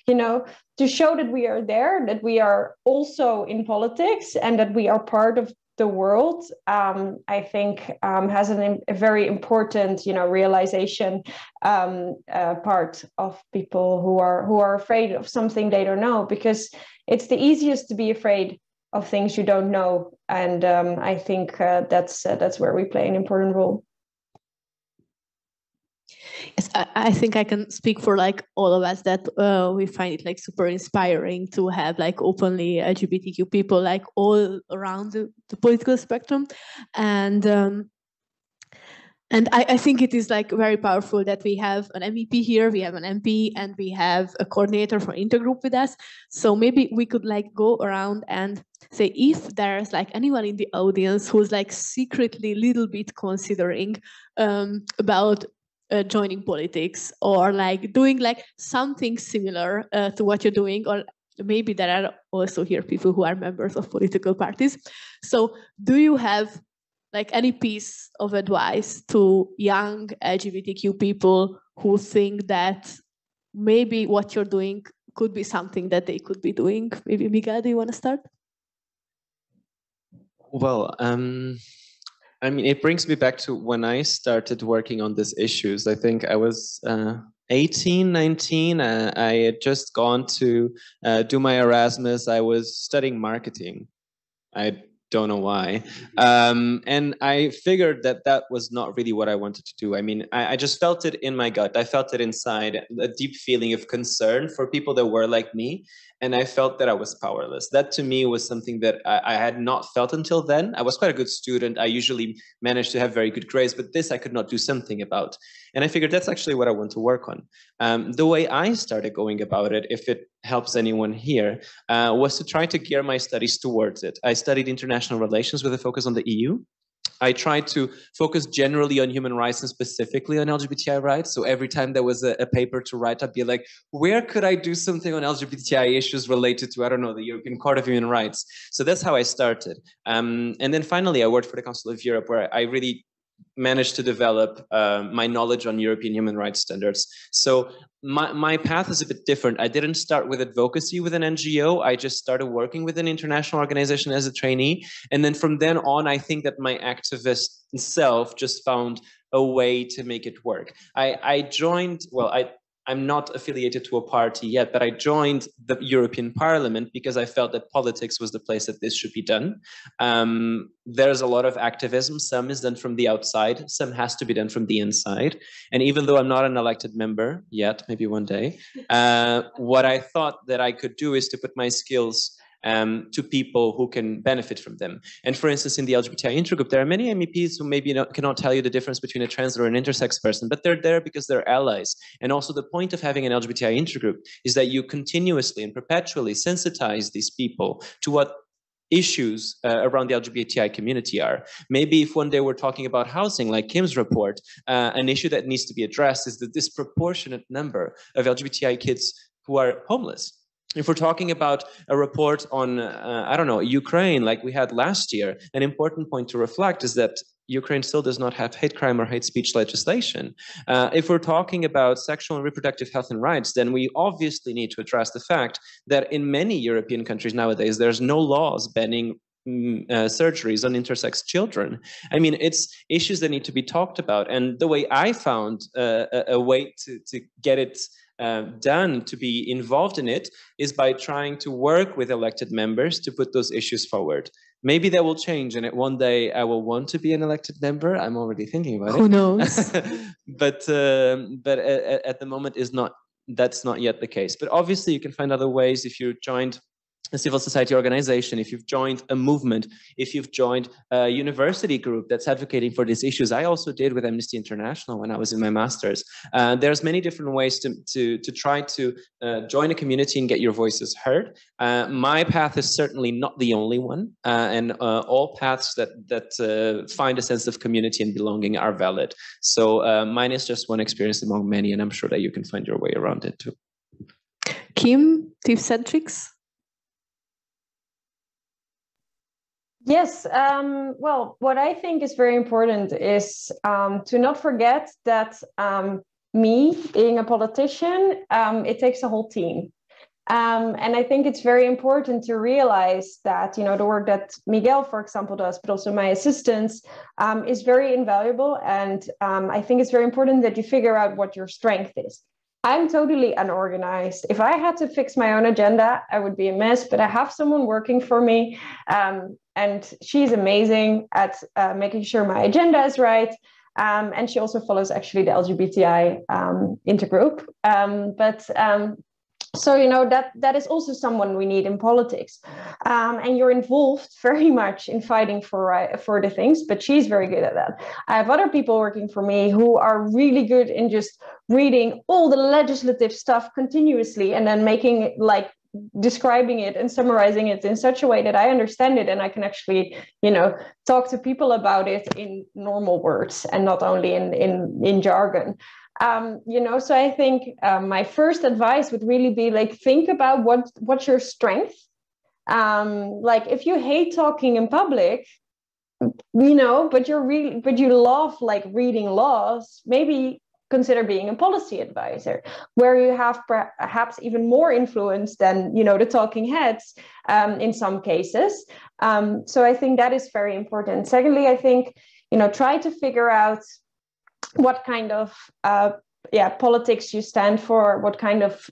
you know, to show that we are there, that we are also in politics and that we are part of the world, I think has a very important, you know, realization part of people who are afraid of something they don't know, because it's the easiest to be afraid of things you don't know, and I think that's where we play an important role. Yes, I think I can speak for like all of us that we find it like super inspiring to have like openly LGBTQ people like all around the political spectrum, and I think it is like very powerful that we have an MEP here, we have an MP, and we have a coordinator for Intergroup with us. So maybe we could like go around and say if there's like anyone in the audience who's like secretly a little bit considering about joining politics, or like doing like something similar to what you're doing, or maybe there are also here people who are members of political parties. So do you have like any piece of advice to young LGBTQ people who think that maybe what you're doing could be something that they could be doing? Maybe Miguel, do you want to start? Well, I mean, it brings me back to when I started working on these issues. I think I was 18, 19. I had just gone to do my Erasmus. I was studying marketing. I don't know why. And I figured that was not really what I wanted to do. I mean, I just felt it in my gut. I felt it inside, a deep feeling of concern for people that were like me. And I felt that I was powerless. That to me was something that I had not felt until then. I was quite a good student. I usually managed to have very good grades, but this I could not do something about. And I figured that's actually what I want to work on. The way I started going about it, if it helps anyone here, was to try to gear my studies towards it. I studied international relations with a focus on the EU. I tried to focus generally on human rights and specifically on LGBTI rights. So every time there was a paper to write, I'd be like, where could I do something on LGBTI issues related to, I don't know, the European Court of Human Rights? So that's how I started. And then finally, I worked for the Council of Europe, where I really managed to develop my knowledge on European human rights standards. So my path is a bit different. I didn't start with advocacy with an NGO. I just started working with an international organization as a trainee. And then from then on, I think that my activist self just found a way to make it work. I joined, well, I'm not affiliated to a party yet, but I joined the European Parliament because I felt that politics was the place that this should be done. There's a lot of activism. Some is done from the outside. Some has to be done from the inside. And even though I'm not an elected member yet, maybe one day, what I thought that I could do is to put my skills to people who can benefit from them. And for instance, in the LGBTI Intergroup, there are many MEPs who maybe cannot tell you the difference between a trans or an intersex person, but they're there because they're allies. And also the point of having an LGBTI Intergroup is that you continuously and perpetually sensitize these people to what issues around the LGBTI community are. Maybe if one day we're talking about housing, like Kim's report, an issue that needs to be addressed is the disproportionate number of LGBTI kids who are homeless. If we're talking about a report on, I don't know, Ukraine, like we had last year, an important point to reflect is that Ukraine still does not have hate crime or hate speech legislation. If we're talking about sexual and reproductive health and rights, then we obviously need to address the fact that in many European countries nowadays, there's no laws banning surgeries on intersex children. I mean, it's issues that need to be talked about. And the way I found a way to get it done, to be involved in it, is by trying to work with elected members to put those issues forward. Maybe that will change, and one day I will want to be an elected member. I'm already thinking about it. Who knows? but at the moment that's not yet the case. But obviously, you can find other ways. If you joined a civil society organization, if you've joined a movement, if you've joined a university group that's advocating for these issues. I also did with Amnesty International when I was in my master's. There's many different ways to try to join a community and get your voices heard. My path is certainly not the only one, and all paths that find a sense of community and belonging are valid. So mine is just one experience among many, and I'm sure that you can find your way around it too. Kim, tips and tricks? Yes, well, what I think is very important is to not forget that me being a politician, it takes a whole team. And I think it's very important to realize that, you know, the work that Miguel, for example, does, but also my assistants, is very invaluable. And I think it's very important that you figure out what your strength is. I'm totally unorganized. If I had to fix my own agenda, I would be a mess, but I have someone working for me, and she's amazing at making sure my agenda is right. And she also follows actually the LGBTI intergroup. So, you know, that is also someone we need in politics. And you're involved very much in fighting for the things, but she's very good at that. I have other people working for me who are really good in just reading all the legislative stuff continuously and then making it, like, describing it and summarizing it in such a way that I understand it and I can actually, you know, talk to people about it in normal words and not only in jargon. You know, so I think my first advice would really be, like, think about what's your strength. Like, if you hate talking in public, you know, but you love, like, reading laws, maybe consider being a policy advisor, where you have perhaps even more influence than, you know, the talking heads in some cases. So I think that is very important. Secondly, I think, you know, try to figure out what kind of politics you stand for, what kind of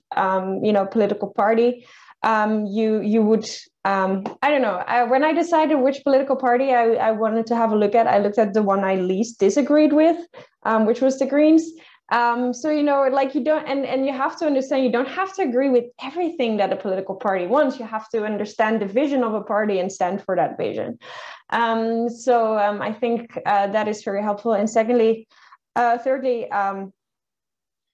you know, political party you would I don't know. When I decided which political party I wanted to have a look at, I looked at the one I least disagreed with, which was the Greens. So, you know, like, you don't, and you have to understand, you don't have to agree with everything that a political party wants. You have to understand the vision of a party and stand for that vision. So I think that is very helpful. And thirdly,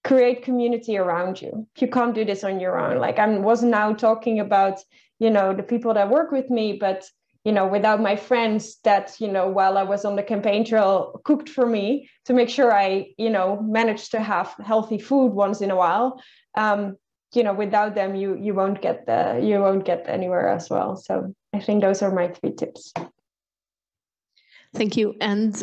create community around you. You can't do this on your own. Like, I was now talking about, you know, the people that work with me, but, you know, without my friends that, you know, while I was on the campaign trail, cooked for me to make sure I, you know, managed to have healthy food once in a while. You know, without them, you won't get anywhere as well. So I think those are my 3 tips. Thank you. And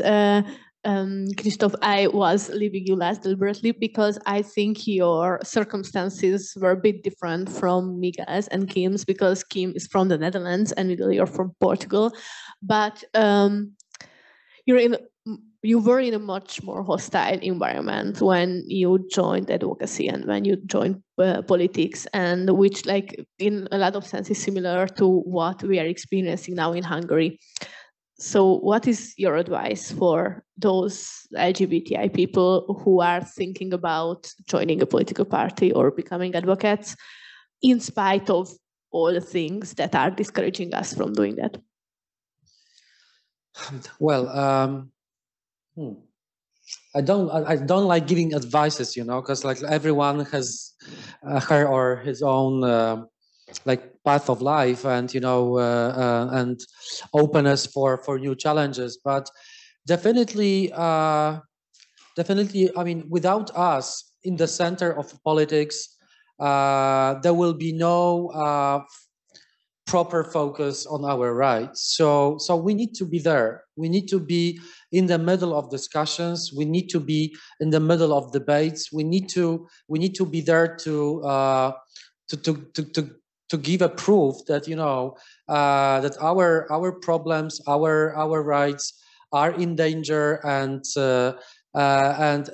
Krzysztof, I was leaving you last deliberately because I think your circumstances were a bit different from Miguel's and Kim's, because Kim is from the Netherlands and Miguel, you're from Portugal. But you were in a much more hostile environment when you joined advocacy and when you joined politics, and which, like, in a lot of sense is similar to what we are experiencing now in Hungary. So what is your advice for those LGBTI people who are thinking about joining a political party or becoming advocates, in spite of all the things that are discouraging us from doing that? Well, I don't like giving advices, you know, because, like, everyone has her or his own like path of life, and, you know, and openness for new challenges. But definitely, I mean, without us in the center of politics, there will be no proper focus on our rights. So we need to be there. We need to be in the middle of discussions. We need to be in the middle of debates. We need to be there to give a proof that, you know, that our problems, our rights are in danger, and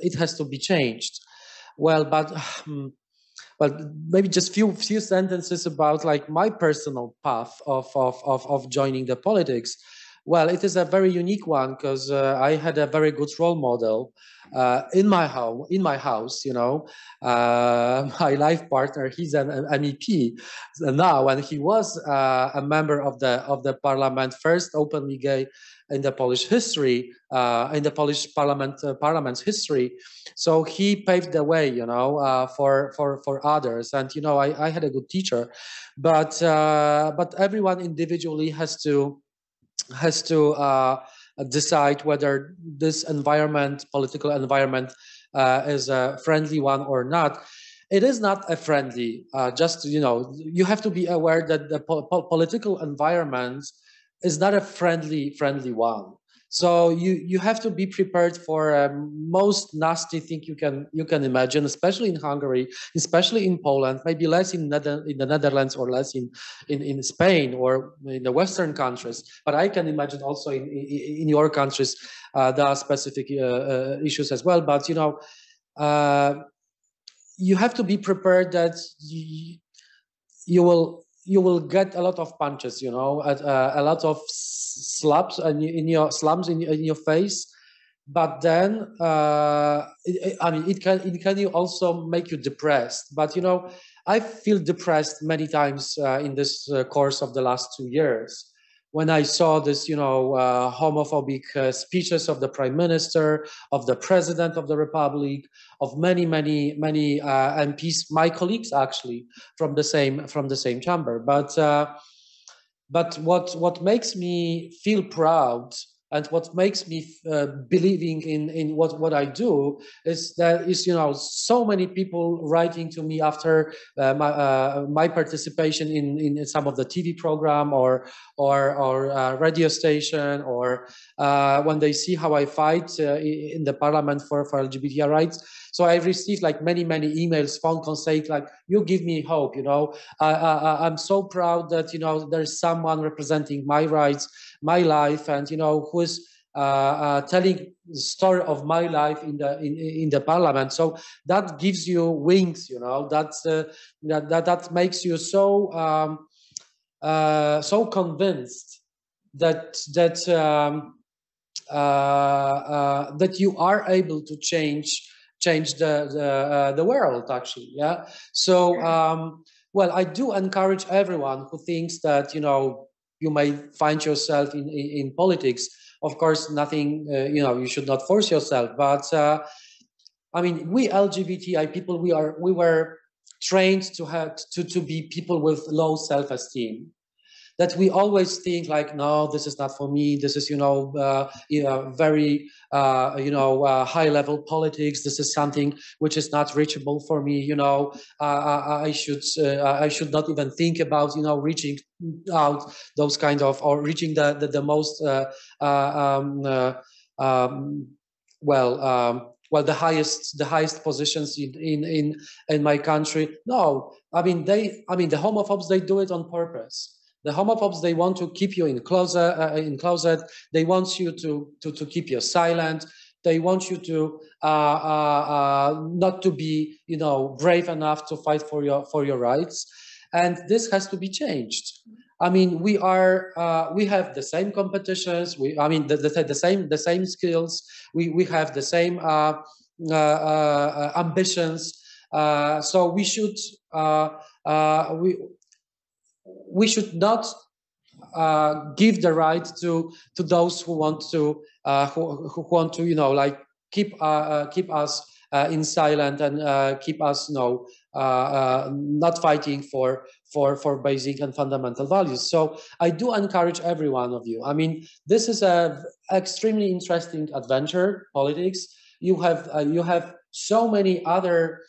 it has to be changed. Well, but maybe just few sentences about, like, my personal path of joining the politics. well, it is a very unique one because I had a very good role model in my house. You know, my life partner, he's an MEP now, and he was a member of the parliament, first openly gay in the Polish history, in the Polish parliament's history. So he paved the way, you know, for others. And you know, I had a good teacher, but everyone individually has to decide whether this environment, political environment, is a friendly one or not. It is not a friendly. Just, you know, you have to be aware that the political environment is not a friendly one. So you have to be prepared for most nasty thing you can imagine, especially in Hungary, especially in Poland, maybe less in the Netherlands or less in Spain or in the Western countries. But I can imagine also in your countries there are specific issues as well. But you know, you have to be prepared that you will get a lot of punches, you know, a lot of slaps in your face. But then, I mean, it can also make you depressed. But you know, I feel depressed many times in this course of the last 2 years when I saw this, you know, homophobic speeches of the Prime Minister, of the President of the Republic, of many MPs, my colleagues actually from the same chamber. But what makes me feel proud and what makes me believing in what I do is that you know, so many people writing to me after my participation in some of the TV program or radio station, or when they see how I fight in the parliament for LGBTI rights. So I received like many emails, phone calls saying like, you give me hope, you know, I'm so proud that, you know, there's someone representing my rights, my life, and, you know, who is telling the story of my life in the parliament. So that gives you wings, you know, that makes you so convinced that you are able to change the world, actually. Yeah. So well, I do encourage everyone who thinks that, you know, you may find yourself in politics. Of course, nothing, you know, you should not force yourself. But I mean, we LGBTI people, we were trained to be people with low self-esteem. That we always think like, no, this is not for me. This is, you know, very, you know, high-level politics. This is something which is not reachable for me. You know, I should not even think about, you know, reaching out those kind of, or reaching the most well, the highest positions in my country. No, I mean the homophobes, they do it on purpose. The homophobes, they want to keep you in closet. They want you to keep you silent. They want you to not to be, you know, brave enough to fight for your rights, and this has to be changed. I mean, we have the same competitions. The same skills. We have the same ambitions. So we should we should not give the right to those who want to you know, like keep us in silent and keep us, you know, not fighting for basic and fundamental values. So I do encourage every one of you. I mean, this is a extremely interesting adventure, politics. You have so many other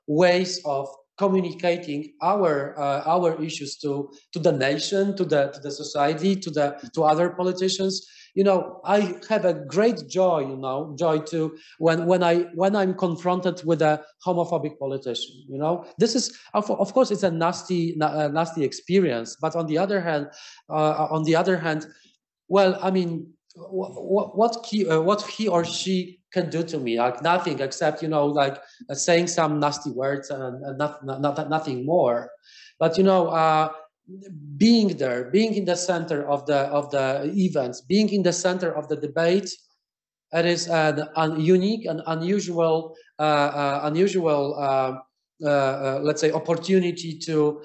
ways of communicating our issues to the nation, to the society, to other politicians. You know, I have a great joy to when I'm confronted with a homophobic politician. You know, this is of course it's a nasty experience. But on the other hand, well, I mean, what he or she can do to me, like nothing except, you know, like saying some nasty words and nothing more. But you know, being there, being in the center of the events, being in the center of the debate, it is an unique and unusual, let's say, opportunity to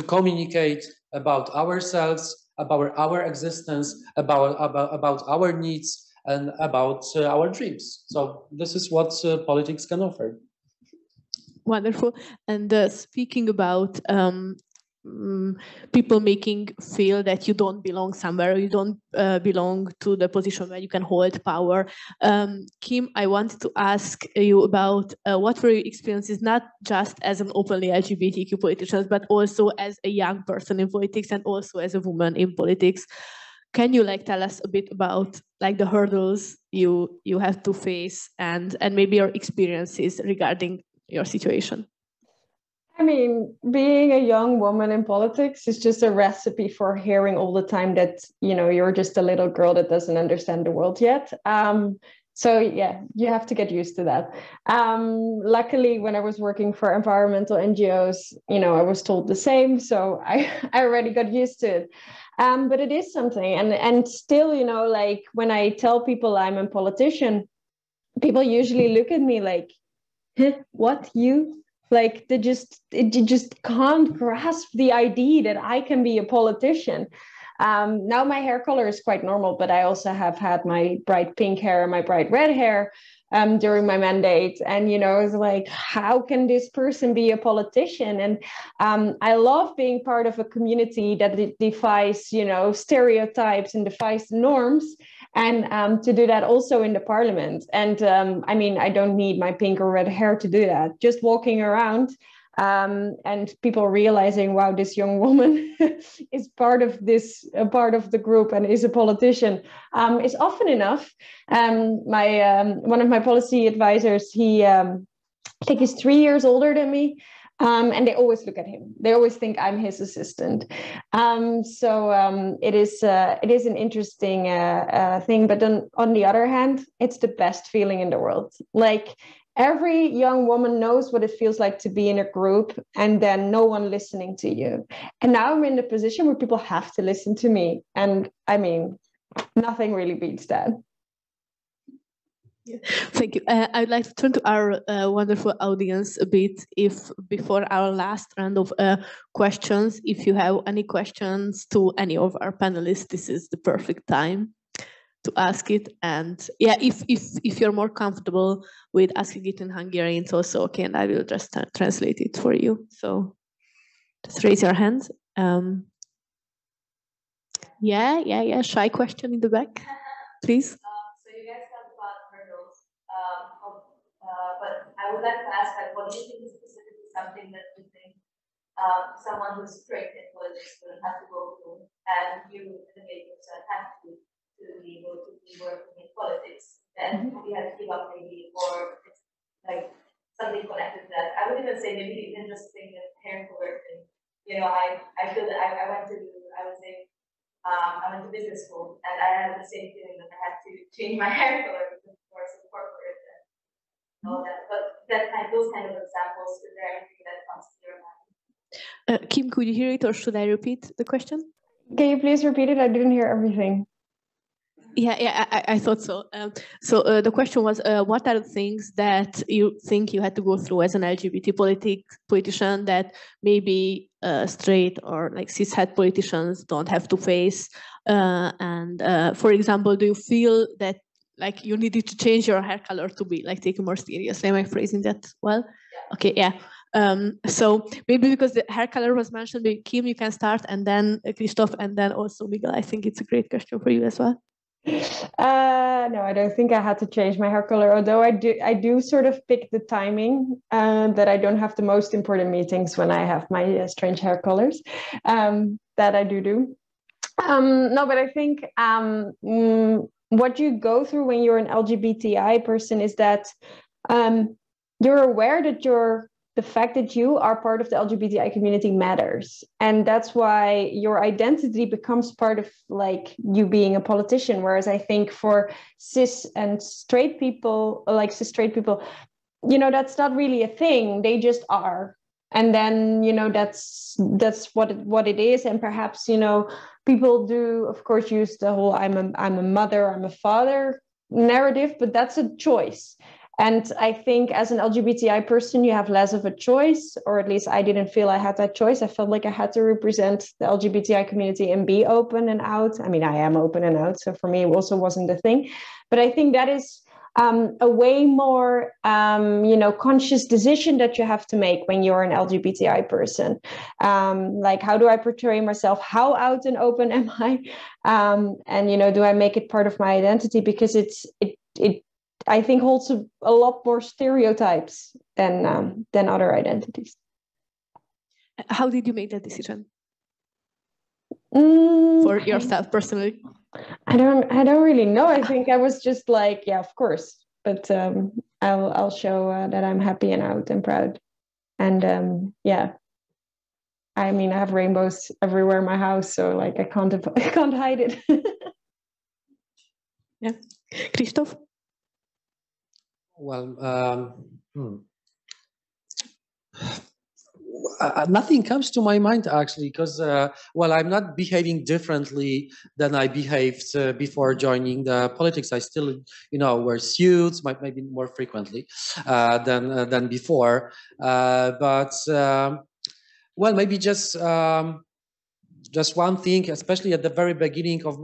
communicate about ourselves, about our existence, about our needs, and about our dreams. So this is what politics can offer. Wonderful. And speaking about people making feel that you don't belong somewhere, you don't belong to the position where you can hold power. Kim, I wanted to ask you about what were your experiences, not just as an openly LGBTQ politician, but also as a young person in politics and also as a woman in politics. Can you tell us a bit about the hurdles you have to face and maybe your experiences regarding your situation? I mean, being a young woman in politics is just a recipe for hearing all the time that, you're just a little girl that doesn't understand the world yet. So yeah, you have to get used to that. Luckily, when I was working for environmental NGOs, I was told the same. So I already got used to it. But it is something. And still, when I tell people I'm a politician, people usually look at me like, what, you? They just can't grasp the idea that I can be a politician. Now my hair color is quite normal, but I also have had my bright pink hair and my bright red hair during my mandate. And, it's like, how can this person be a politician? And I love being part of a community that defies, stereotypes and defies norms. And to do that also in the parliament. And I mean, I don't need my pink or red hair to do that. Just walking around and people realizing, wow, this young woman is part of the group and is a politician is often enough. One of my policy advisors, he I think he's 3 years older than me. And they always look at him. They always think I'm his assistant. So it is an interesting thing. But then on the other hand, it's the best feeling in the world. Every young woman knows what it feels like to be in a group and then no one listening to you. And now I'm in the position where people have to listen to me. And I mean, nothing really beats that. Thank you. I'd like to turn to our wonderful audience a bit. If before our last round of questions, if you have any questions to any of our panelists, this is the perfect time to ask it. And yeah, if you're more comfortable with asking it in Hungarian, it's also okay, and I will just translate it for you. So just raise your hand. Yeah. Shy question in the back, please. But I would like to ask, what do you think is specifically something that you think someone who's straight in politics would have to go through, and you, as a gay person, have to be able to be working in politics, and you have to give up maybe, or it's something connected to that. I would even say maybe even just think that hair color thing. I feel that I went to business school, and I had the same feeling that I had to change my hair color because of course it's corporate. All that, but those kind of examples, is there anything that comes to your mind? Kim, could you hear it, or should I repeat the question? Can you please repeat it? I didn't hear everything. Yeah, I thought so. So the question was, what are the things that you think you had to go through as an LGBT politician that maybe straight or cishet politicians don't have to face? And for example, do you feel that you needed to change your hair color to be taken more seriously? Am I phrasing that well? Yeah. Okay, yeah. So maybe because the hair color was mentioned, Kim, you can start, and then Krzysztof, and then also Miguel. I think it's a great question for you as well. No, I don't think I had to change my hair color, although I do sort of pick the timing that I don't have the most important meetings when I have my strange hair colors. That I do. No, but I think what you go through when you're an LGBTI person is that you're aware that the fact that you are part of the LGBTI community matters. And that's why your identity becomes part of you being a politician. Whereas I think for cis and straight people, cis straight people, that's not really a thing. They just are. and then, you know, that's what it is. And perhaps, you know, people do, of course, use the whole I'm a mother, I'm a father narrative, but that's a choice. And I think as an LGBTI person, you have less of a choice, or at least I didn't feel I had that choice. I felt like I had to represent the LGBTI community and be open and out. I mean, I am open and out, so for me, it also wasn't a thing. But I think that is a way more, you know, conscious decision that you have to make when you're an LGBTI person. Like, how do I portray myself? How out and open am I? And, you know, do I make it part of my identity? Because it I think holds a lot more stereotypes than other identities. How did you make that decision for yourself personally? I don't really know. I think I was just like, yeah, of course, but I'll show that I'm happy and out and proud, and yeah. I mean, I have rainbows everywhere in my house, so like I can't hide it. Yeah, Krzysztof. Well, nothing comes to my mind actually, because well, I'm not behaving differently than I behaved before joining the politics. I still, you know, wear suits, maybe more frequently than before. But well, maybe just one thing, especially at the very beginning of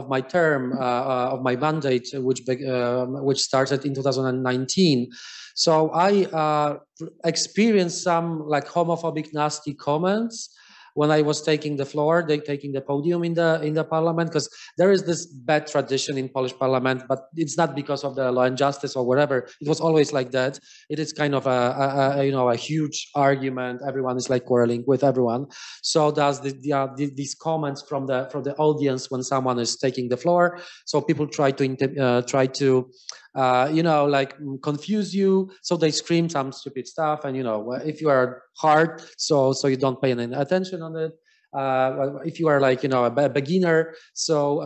my term, of my mandate, which started in 2019. So I experienced some like homophobic, nasty comments when I was taking the floor, taking the podium in the parliament, because there is this bad tradition in Polish parliament, but it's not because of the law and justice or whatever. It was always like that. It is kind of a huge argument. Everyone is like quarreling with everyone. So does these comments from the audience when someone is taking the floor. So people try to you know, like confuse you. So they scream some stupid stuff, and you know, if you are hard, so you don't pay any attention on it. If you are like, you know, a beginner, so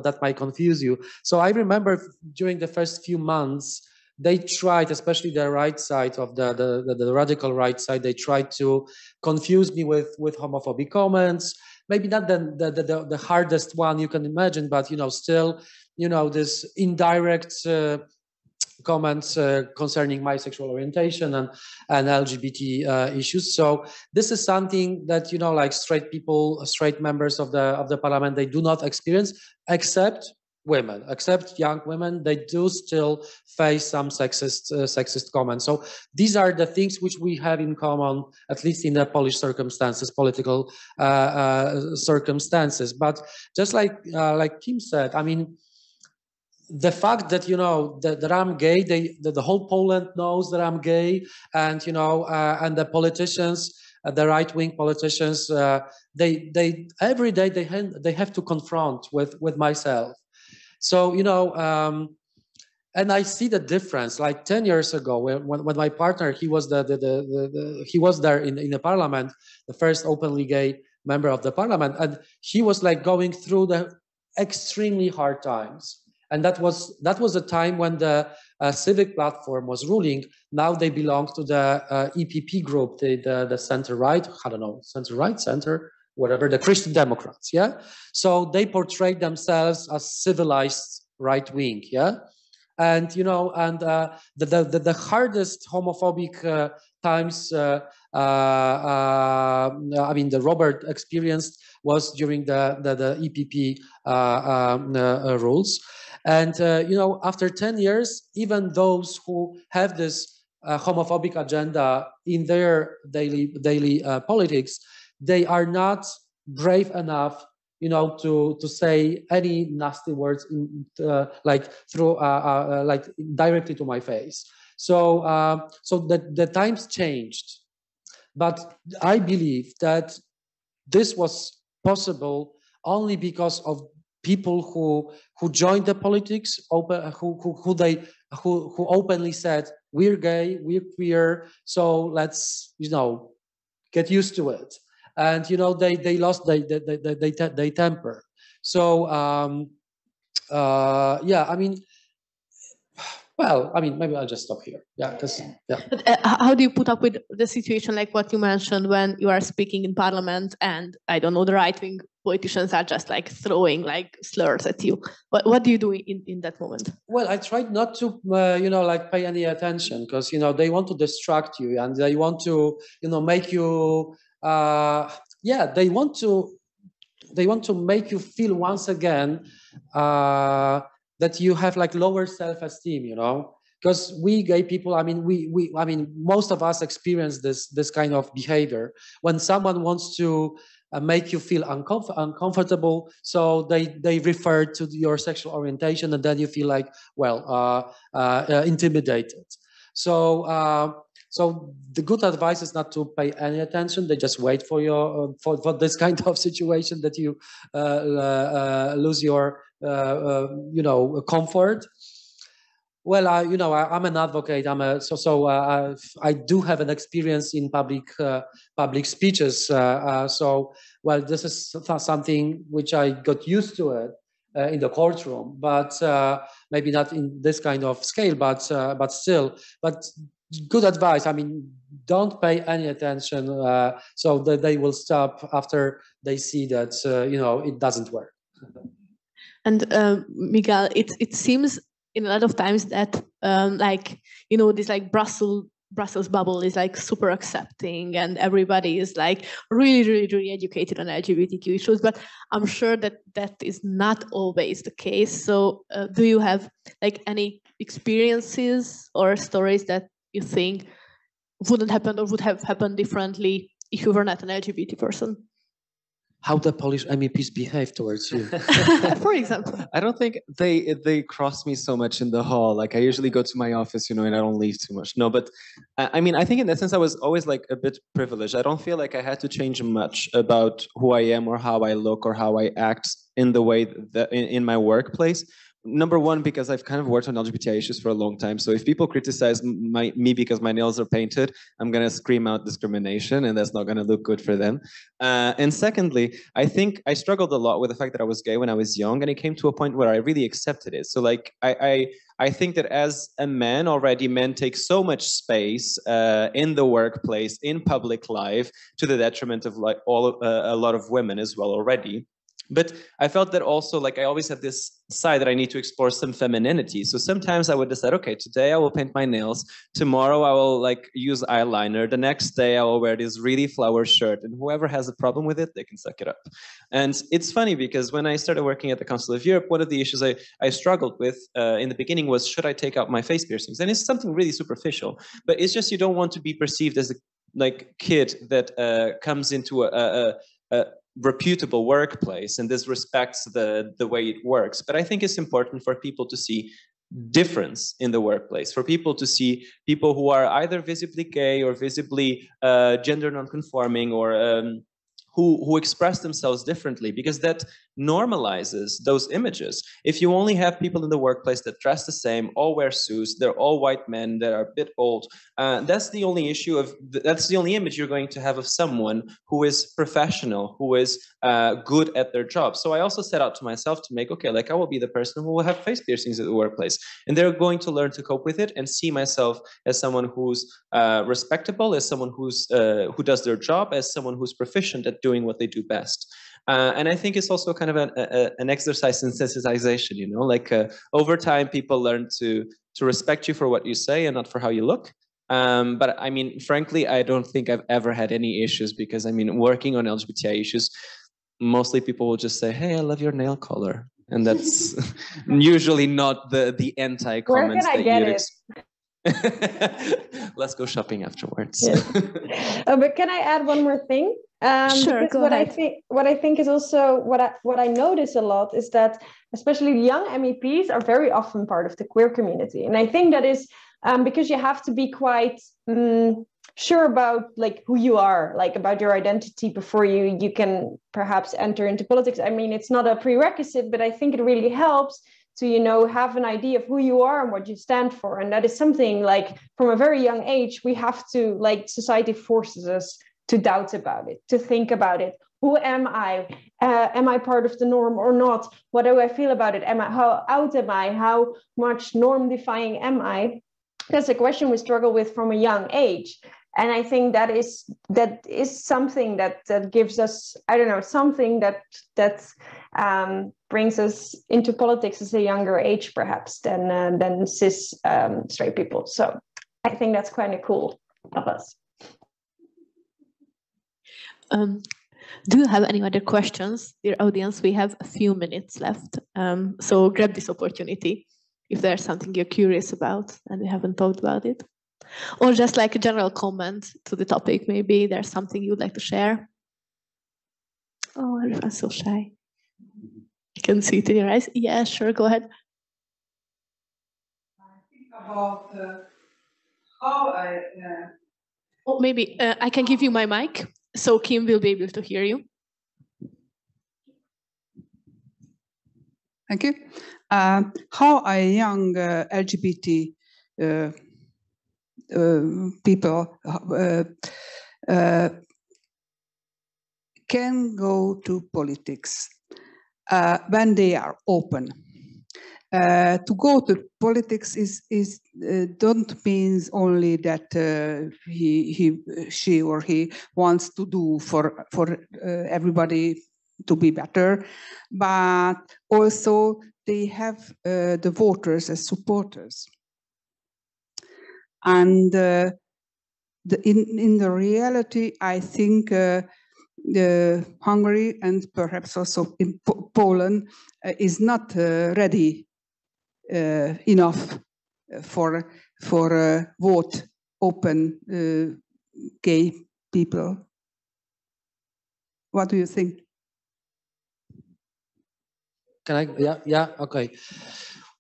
that might confuse you. So I remember during the first few months, they tried, especially the right side of the radical right side, they tried to confuse me with homophobic comments. Maybe not the hardest one you can imagine, but you know, still, you know, this indirect comments concerning my sexual orientation and LGBT issues. So this is something that, you know, like straight people, straight members of the parliament, they do not experience, except women, except young women. They do still face some sexist comments. So these are the things which we have in common, at least in the Polish circumstances, political circumstances. But just like Kim said, I mean, the fact that, you know, that I'm gay, the whole Poland knows that I'm gay, and you know, and the politicians, the right-wing politicians, they every day they have to confront with myself. So you know, and I see the difference. Like 10 years ago, when my partner, he was he was there in the parliament, the first openly gay member of the parliament, and he was like going through the extremely hard times. And that was a time when the civic platform was ruling. Now they belong to the EPP group, the center right, I don't know, center right, center, whatever, the Christian Democrats, yeah. So they portrayed themselves as civilized right wing, yeah. And you know, and the hardest homophobic times, I mean, the Robert experienced was during the EPP rules. And you know, after 10 years, even those who have this homophobic agenda in their daily politics, they are not brave enough, you know, to say any nasty words like through like directly to my face. So so the times changed, but I believe that this was possible only because of people who joined the politics, who openly said, we're gay, we're queer, so let's, you know, get used to it. And you know, they lost they temper. So yeah, I mean, Well, I mean, maybe I'll just stop here. Yeah, yeah. But, how do you put up with the situation like what you mentioned when you are speaking in parliament and I don't know, the right-wing politicians are just like throwing like slurs at you? What do you do in that moment? Well, I tried not to, like pay any attention because, they want to distract you and they want to, make you, they want to make you feel once again that you have like lower self-esteem, because we gay people, I mean, most of us experience this kind of behavior when someone wants to make you feel uncomfortable. So they refer to your sexual orientation, and then you feel like, intimidated. So the good advice is not to pay any attention. They just wait for your for this kind of situation that you lose your comfort. Well, I'm an advocate. I do have an experience in public speeches. This is something which I got used to it in the courtroom, but maybe not in this kind of scale. But still. Good advice. I mean, don't pay any attention, so that they will stop after they see that it doesn't work. And Miguel, it seems in a lot of times that this like Brussels bubble is like super accepting and everybody is like really, really, really educated on LGBTQ issues, but I'm sure that is not always the case. So do you have like any experiences or stories that you think wouldn't happen or would have happened differently if you were not an LGBT person? How the Polish MEPs behave towards you? For example. I don't think they cross me so much in the hall. Like I usually go to my office, and I don't leave too much. No, but I mean, I think in that sense I was always like a bit privileged. I don't feel like I had to change much about who I am or how I look or how I act in the way that in my workplace. Number one, because I've kind of worked on LGBT issues for a long time. So if people criticize me because my nails are painted, I'm going to scream out discrimination, and that's not going to look good for them. And secondly, I think I struggled a lot with the fact that I was gay when I was young, and it came to a point where I really accepted it. So like I think that as a man already, men take so much space in the workplace, in public life, to the detriment of like a lot of women as well already. But I felt that also, like, I always have this side that I need to explore some femininity. So sometimes I would decide, okay, today I will paint my nails. Tomorrow I will like use eyeliner. The next day I will wear this really flower shirt. And whoever has a problem with it, they can suck it up. And it's funny because when I started working at the Council of Europe, one of the issues I struggled with in the beginning was, should I take out my face piercings? And it's something really superficial, but it's just you don't want to be perceived as a like kid that comes into a reputable workplace and disrespects the way it works. But I think it's important for people to see difference in the workplace, for people to see people who are either visibly gay or visibly gender non-conforming or who express themselves differently, because that normalizes those images. If you only have people in the workplace that dress the same, all wear suits, they're all white men that are a bit old, that's the only issue that's the only image you're going to have of someone who is professional, who is good at their job. So I also set out to myself to make, okay, like I will be the person who will have face piercings at the workplace, and they're going to learn to cope with it and see myself as someone who's respectable, as someone who's who does their job, as someone who's proficient at doing what they do best. And I think it's also kind of an exercise in sensitization, you know, like over time, people learn to respect you for what you say and not for how you look. But I mean, frankly, I don't think I've ever had any issues because, I mean, working on LGBTI issues, mostly people will just say, hey, I love your nail color. And that's usually not the anti-comments that you'd expect. Let's go shopping afterwards. Yes. But can I add one more thing? Sure, go ahead. What I think is also what I notice a lot is that especially young MEPs are very often part of the queer community, and I think that is because you have to be quite sure about like who you are, like about your identity before you can perhaps enter into politics. I mean, it's not a prerequisite, but I think it really helps to, you know, have an idea of who you are and what you stand for. And that is something like from a very young age, we have to, like, society forces us to doubt about it, to think about it. Who am I? am I part of the norm or not? What do I feel about it? How out am I? How much norm defying am I? That's a question we struggle with from a young age. And I think that is something that gives us, I don't know, something that brings us into politics at a younger age, perhaps, than cis straight people. So I think that's kind of cool of us. Do you have any other questions, dear audience? We have a few minutes left, so grab this opportunity if there's something you're curious about and we haven't talked about it. Or just like a general comment to the topic, maybe there's something you'd like to share. Oh, everyone's so shy. I can see it in your eyes. Yeah, sure, go ahead. I think about how I... Oh, maybe I can give you my mic, so Kim will be able to hear you. Thank you. How a young LGBT people can go to politics when they are open. To go to politics is don't means only that she or he wants to do for everybody to be better, but also they have the voters as supporters. And in the reality, I think Hungary and perhaps also in Poland is not ready enough for vote open gay people. What do you think? Can I? Yeah, okay.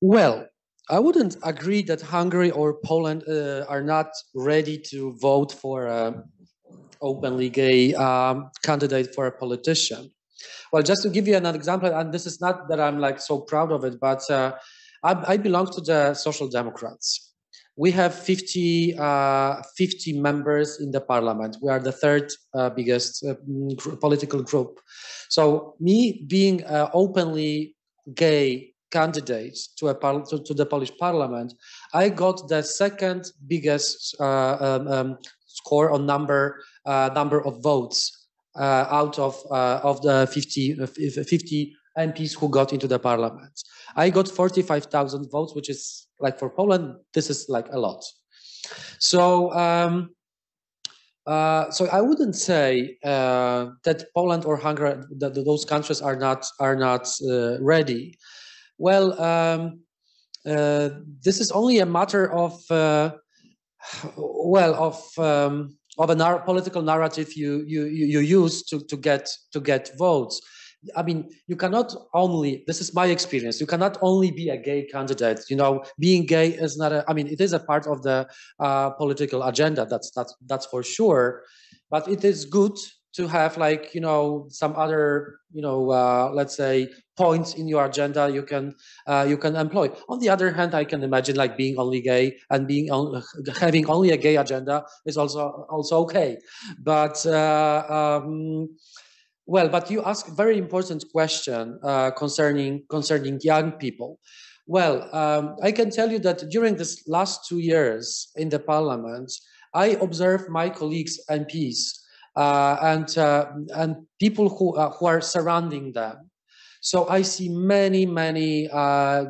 Well, I wouldn't agree that Hungary or Poland are not ready to vote for an openly gay candidate for a politician. Well, just to give you another example, and this is not that I'm like so proud of it, but I belong to the Social Democrats. We have 50 members in the parliament. We are the third biggest political group. So me being an openly gay candidate to the Polish parliament, I got the second biggest score on number of votes out of the 50 MPs who got into the parliament. I got 45,000 votes, which is like for Poland, this is like a lot. So so I wouldn't say that Poland or Hungary, that those countries are not ready. Well, this is only a matter of a political narrative you use to get votes. I mean, you cannot only, this is my experience, you cannot only be a gay candidate. You know, being gay is not I mean, it is a part of the political agenda, that's for sure, but it is good to have, like, you know, some other, you know, let's say points in your agenda you can employ. On the other hand, I can imagine like being only gay and having only a gay agenda is also okay. But well, but you ask a very important question concerning young people. Well, I can tell you that during this last 2 years in the parliament, I observed my colleagues, MPs, and people who are surrounding them. So I see many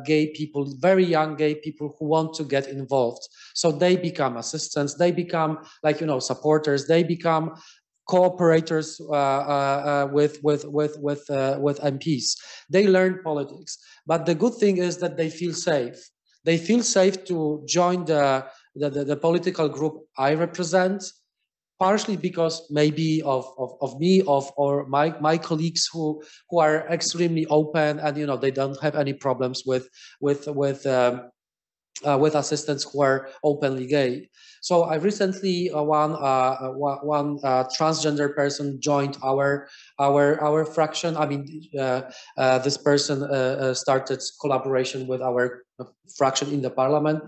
gay people, very young gay people who want to get involved. So they become assistants, they become, like, you know, supporters, they become cooperators with MPs. They learn politics, but the good thing is that they feel safe. They feel safe to join the political group I represent, partially because maybe of me, or my colleagues who are extremely open, and, you know, they don't have any problems with assistants who are openly gay. So I recently one transgender person joined our fraction. I mean, this person started collaboration with our fraction in the parliament.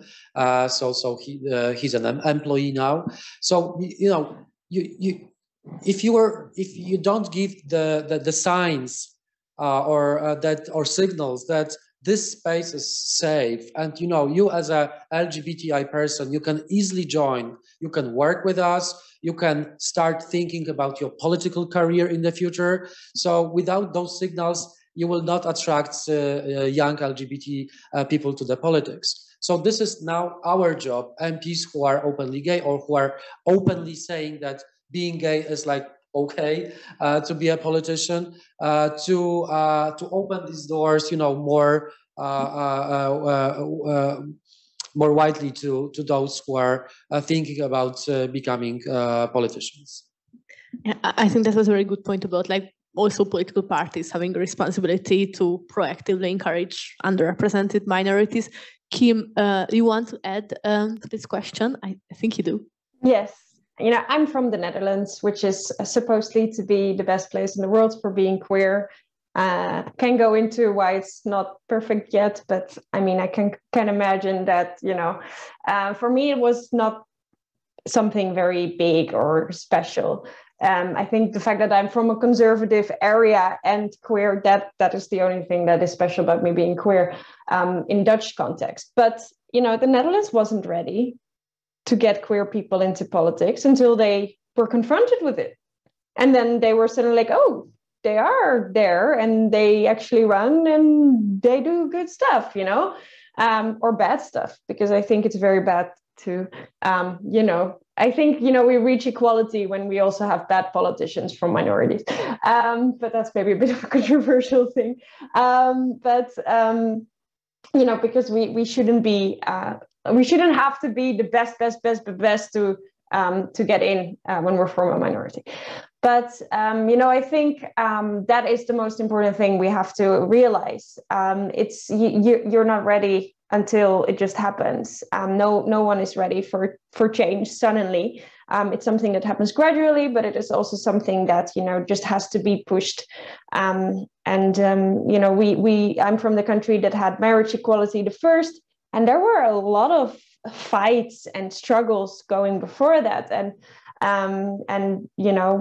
So he's an employee now. So, you know, if you don't give the signs or signals that this space is safe, and you as a LGBTI person, you can easily join, you can work with us, you can start thinking about your political career in the future. So without those signals, you will not attract young LGBT people to the politics. So this is now our job, MPs who are openly gay or who are openly saying that being gay is like okay to be a politician, to open these doors, more widely to those who are thinking about becoming politicians. Yeah, I think that was a very good point about also political parties having a responsibility to proactively encourage underrepresented minorities. Kim, you want to add to this question? I think you do. Yes. I'm from the Netherlands, which is supposedly to be the best place in the world for being queer. Can go into why it's not perfect yet, but I mean, I can imagine that, for me, it was not something very big or special. I think the fact that I'm from a conservative area and queer, that is the only thing that is special about me being queer in Dutch context. But, the Netherlands wasn't ready to get queer people into politics until they were confronted with it. And then they were suddenly like, oh, they are there and they actually run and they do good stuff, or bad stuff, because I think it's very bad to, I think, we reach equality when we also have bad politicians from minorities. But that's maybe a bit of a controversial thing. Because we shouldn't be, we shouldn't have to be the best to get in when we're from a minority. But, I think that is the most important thing we have to realize. You're not ready until it just happens. No one is ready for change suddenly. It's something that happens gradually, but it is also something that, just has to be pushed. I'm from the country that had marriage equality the first, and there were a lot of fights and struggles going before that.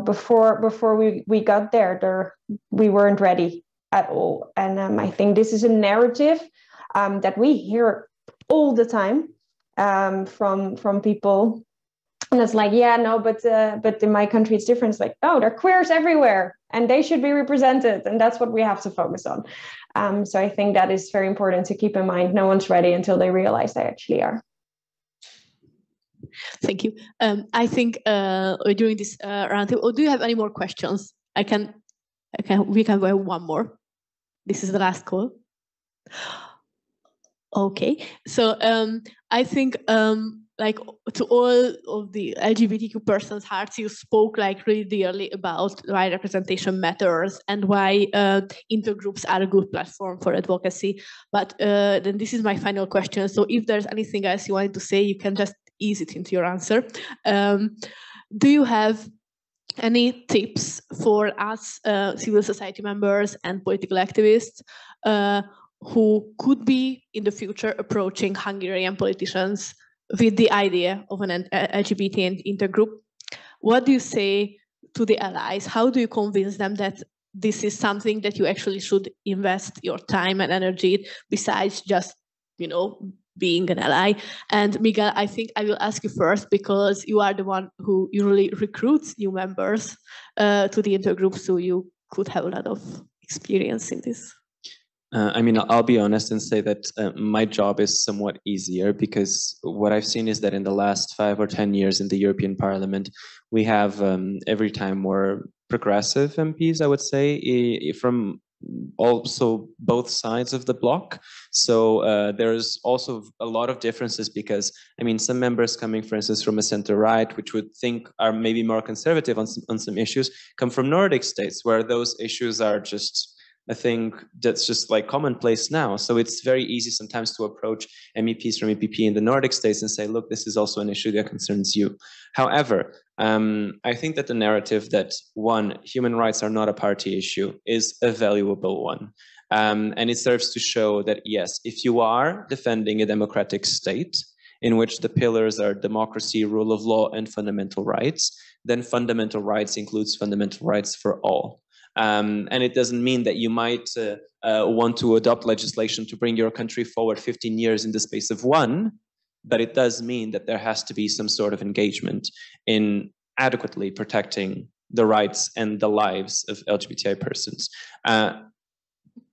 Before we got there, we weren't ready at all. And I think this is a narrative that we hear all the time from people. And it's like, yeah, no, but in my country it's different. It's like, no, there are queers everywhere and they should be represented. And that's what we have to focus on. So I think that is very important to keep in mind. No one's ready until they realize they actually are. Thank you. I think during this roundtable, do you have any more questions? We can have one more. This is the last call. Okay, so I think to all of the LGBTQ persons' hearts, you spoke really dearly about why representation matters and why intergroups are a good platform for advocacy. But then this is my final question. So if there's anything else you wanted to say, you can just ease it into your answer. Do you have any tips for us civil society members and political activists who could be in the future approaching Hungarian politicians with the idea of an LGBT intergroup? What do you say to the allies? How do you convince them that this is something that you actually should invest your time and energy besides just, being an ally? And Miguel, I think I will ask you first because you are the one who usually recruits new members to the intergroup, so you could have a lot of experience in this. I'll be honest and say that my job is somewhat easier because what I've seen is that in the last 5 or 10 years in the European Parliament, we have every time more progressive MPs, I would say, from also both sides of the bloc. So there's also a lot of differences because, some members coming, for instance, from a center-right, which would think are maybe more conservative on some issues, come from Nordic states where those issues are just a thing that's just commonplace now. So it's very easy sometimes to approach MEPs from EPP in the Nordic states and say, look, this is also an issue that concerns you. However, I think that the narrative that, one, human rights are not a party issue is a valuable one. And it serves to show that, yes, if you are defending a democratic state in which the pillars are democracy, rule of law, and fundamental rights, then fundamental rights includes fundamental rights for all. And it doesn't mean that you might want to adopt legislation to bring your country forward 15 years in the space of one, but it does mean that there has to be some sort of engagement in adequately protecting the rights and the lives of LGBTI persons.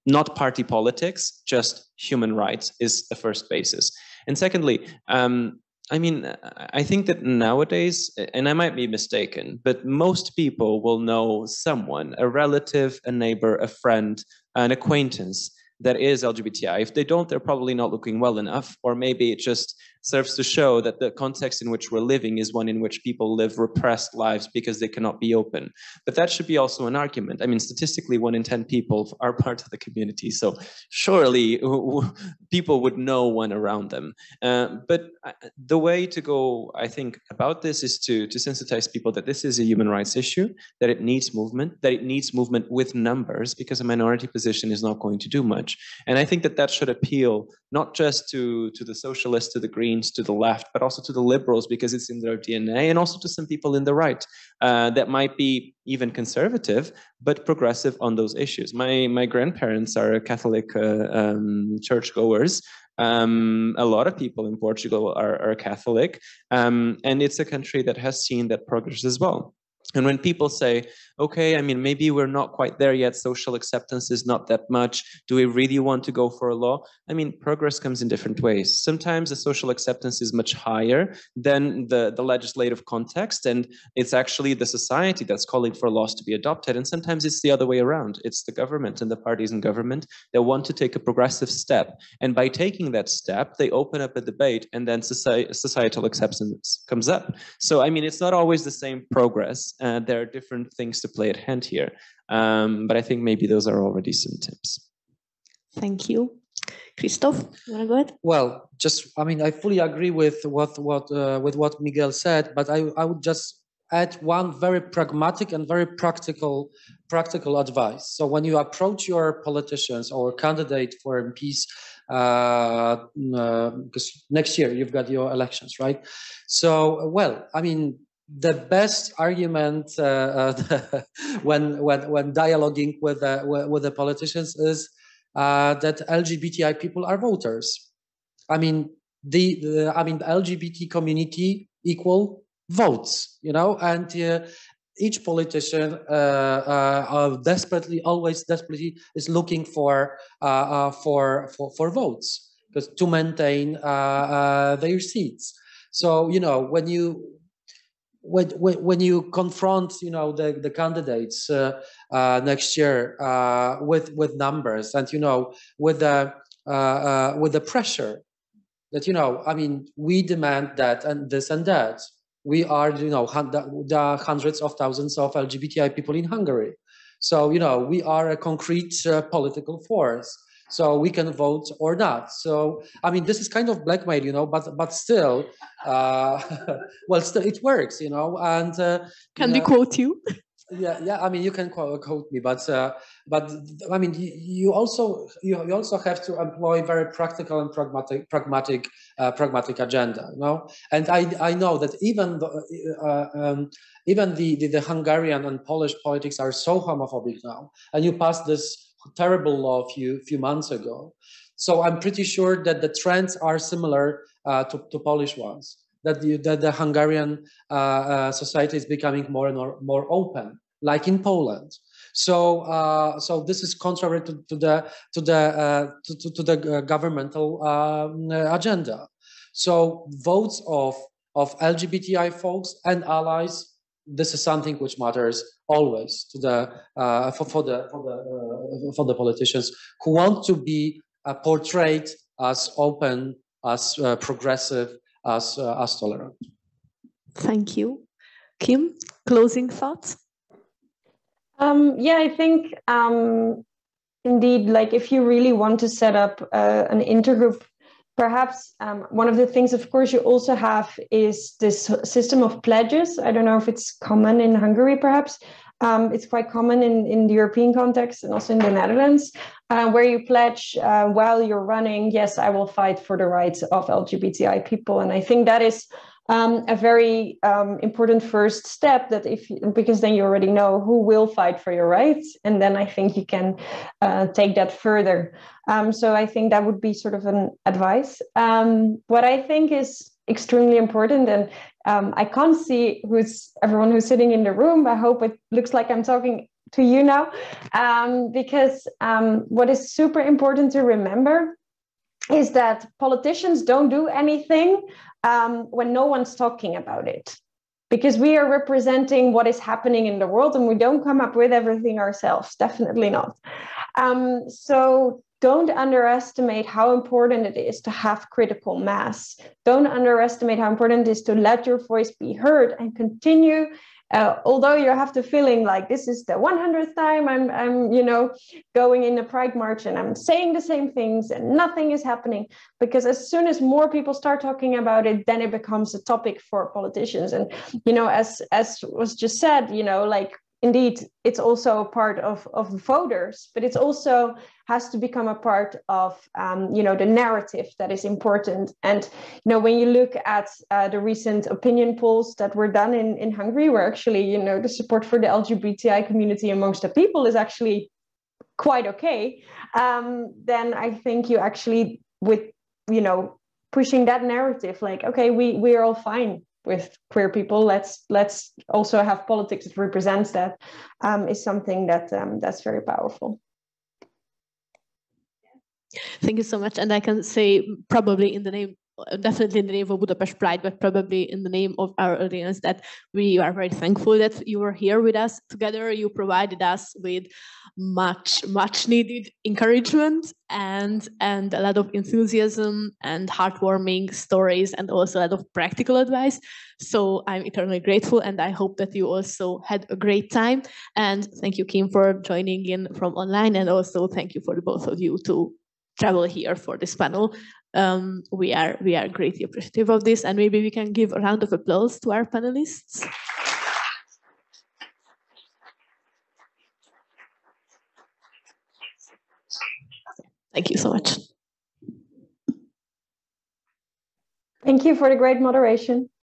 Not party politics, just human rights is the first basis. And secondly, I mean, I think that nowadays, and I might be mistaken, but most people will know someone, a relative, a neighbor, a friend, an acquaintance that is LGBTI. If they don't, they're probably not looking well enough, or maybe it just serves to show that the context in which we're living is one in which people live repressed lives because they cannot be open. But that should be also an argument. I mean, statistically, 1 in 10 people are part of the community, so surely people would know one around them. But the way to go, I think, about this is to sensitize people that this is a human rights issue, that it needs movement, with numbers, because a minority position is not going to do much. And I think that that should appeal not just to the socialists, to the Greens, to the left, but also to the liberals, because it's in their DNA, and also to some people in the right that might be even conservative, but progressive on those issues. My grandparents are Catholic churchgoers. A lot of people in Portugal are Catholic, and it's a country that has seen that progress as well. And when people say, okay, I mean, maybe we're not quite there yet, social acceptance is not that much, do we really want to go for a law? I mean, progress comes in different ways. Sometimes the social acceptance is much higher than the legislative context, and it's actually the society that's calling for laws to be adopted. And sometimes it's the other way around. It's the government and the parties in government that want to take a progressive step. And by taking that step, they open up a debate, and then societal acceptance comes up. So, I mean, it's not always the same progress. There are different things to play at hand here, but I think maybe those are already some tips. Thank you. Krzysztof, you want to go ahead? Well, I mean, I fully agree with what Miguel said, but I would just add one very pragmatic and very practical advice. So when you approach your politicians or candidate for MPs, because next year you've got your elections, right? So, well, I mean, the best argument when dialoguing with the politicians is that LGBTI people are voters. I mean, the LGBT community equal votes, you know, and each politician always desperately is looking for votes, because to maintain their seats. So, you know, when you confront, you know, the candidates next year with numbers, and, you know, with the pressure that, you know, I mean, we demand that and this and that. We are, you know, there are hundreds of thousands of LGBTI people in Hungary. So, you know, we are a concrete political force. So we can vote or not. So, I mean, this is kind of blackmail, you know, but still, well, still it works, you know. And can we quote you? Yeah. I mean, you can quote me, but I mean, you also have to employ very practical and pragmatic agenda, you know. And I know that even the Hungarian and Polish politics are so homophobic now, and you passed this terrible law a few months ago. So I'm pretty sure that the trends are similar to Polish ones, that the Hungarian society is becoming more and more open, like in Poland. So this is contrary to the governmental agenda. So votes of LGBTI folks and allies, this is something which matters always to for the politicians who want to be portrayed as open, as progressive, as tolerant. Thank you. Kim, closing thoughts? Yeah, I think indeed, like if you really want to set up an intergroup, perhaps one of the things, of course, you also have is this system of pledges. I don't know if it's common in Hungary, perhaps. It's quite common in the European context and also in the Netherlands, where you pledge while you're running, yes, I will fight for the rights of LGBTI people. And I think that is a very important first step, that because then you already know who will fight for your rights, and then I think you can take that further. So I think that would be sort of an advice. What I think is extremely important, and I can't see everyone who's sitting in the room, but I hope it looks like I'm talking to you now, because what is super important to remember is that politicians don't do anything when no one's talking about it, because we are representing what is happening in the world, and we don't come up with everything ourselves, definitely not. So don't underestimate how important it is to have critical mass. Don't underestimate how important it is to let your voice be heard and continue. Although you have the feeling like this is the 100th time I'm going in the Pride March and I'm saying the same things and nothing is happening, because as soon as more people start talking about it, then it becomes a topic for politicians. And as was just said, like, indeed, it's also a part of the voters, but it also has to become a part of the narrative that is important. And when you look at the recent opinion polls that were done in Hungary, where actually the support for the LGBTI community amongst the people is actually quite okay, then I think you actually, with pushing that narrative, like, okay, we are all fine with queer people, let's also have politics that represents that, is something that's very powerful. Thank you so much. And I can say, probably definitely in the name of Budapest Pride, but probably in the name of our audience, that we are very thankful that you were here with us together. You provided us with much needed encouragement and a lot of enthusiasm and heartwarming stories, and also a lot of practical advice. So I'm eternally grateful, and I hope that you also had a great time. And thank you, Kim, for joining in from online, and also thank you for the both of you to travel here for this panel. We are greatly appreciative of this, and maybe we can give a round of applause to our panelists. Thank you so much. Thank you for the great moderation.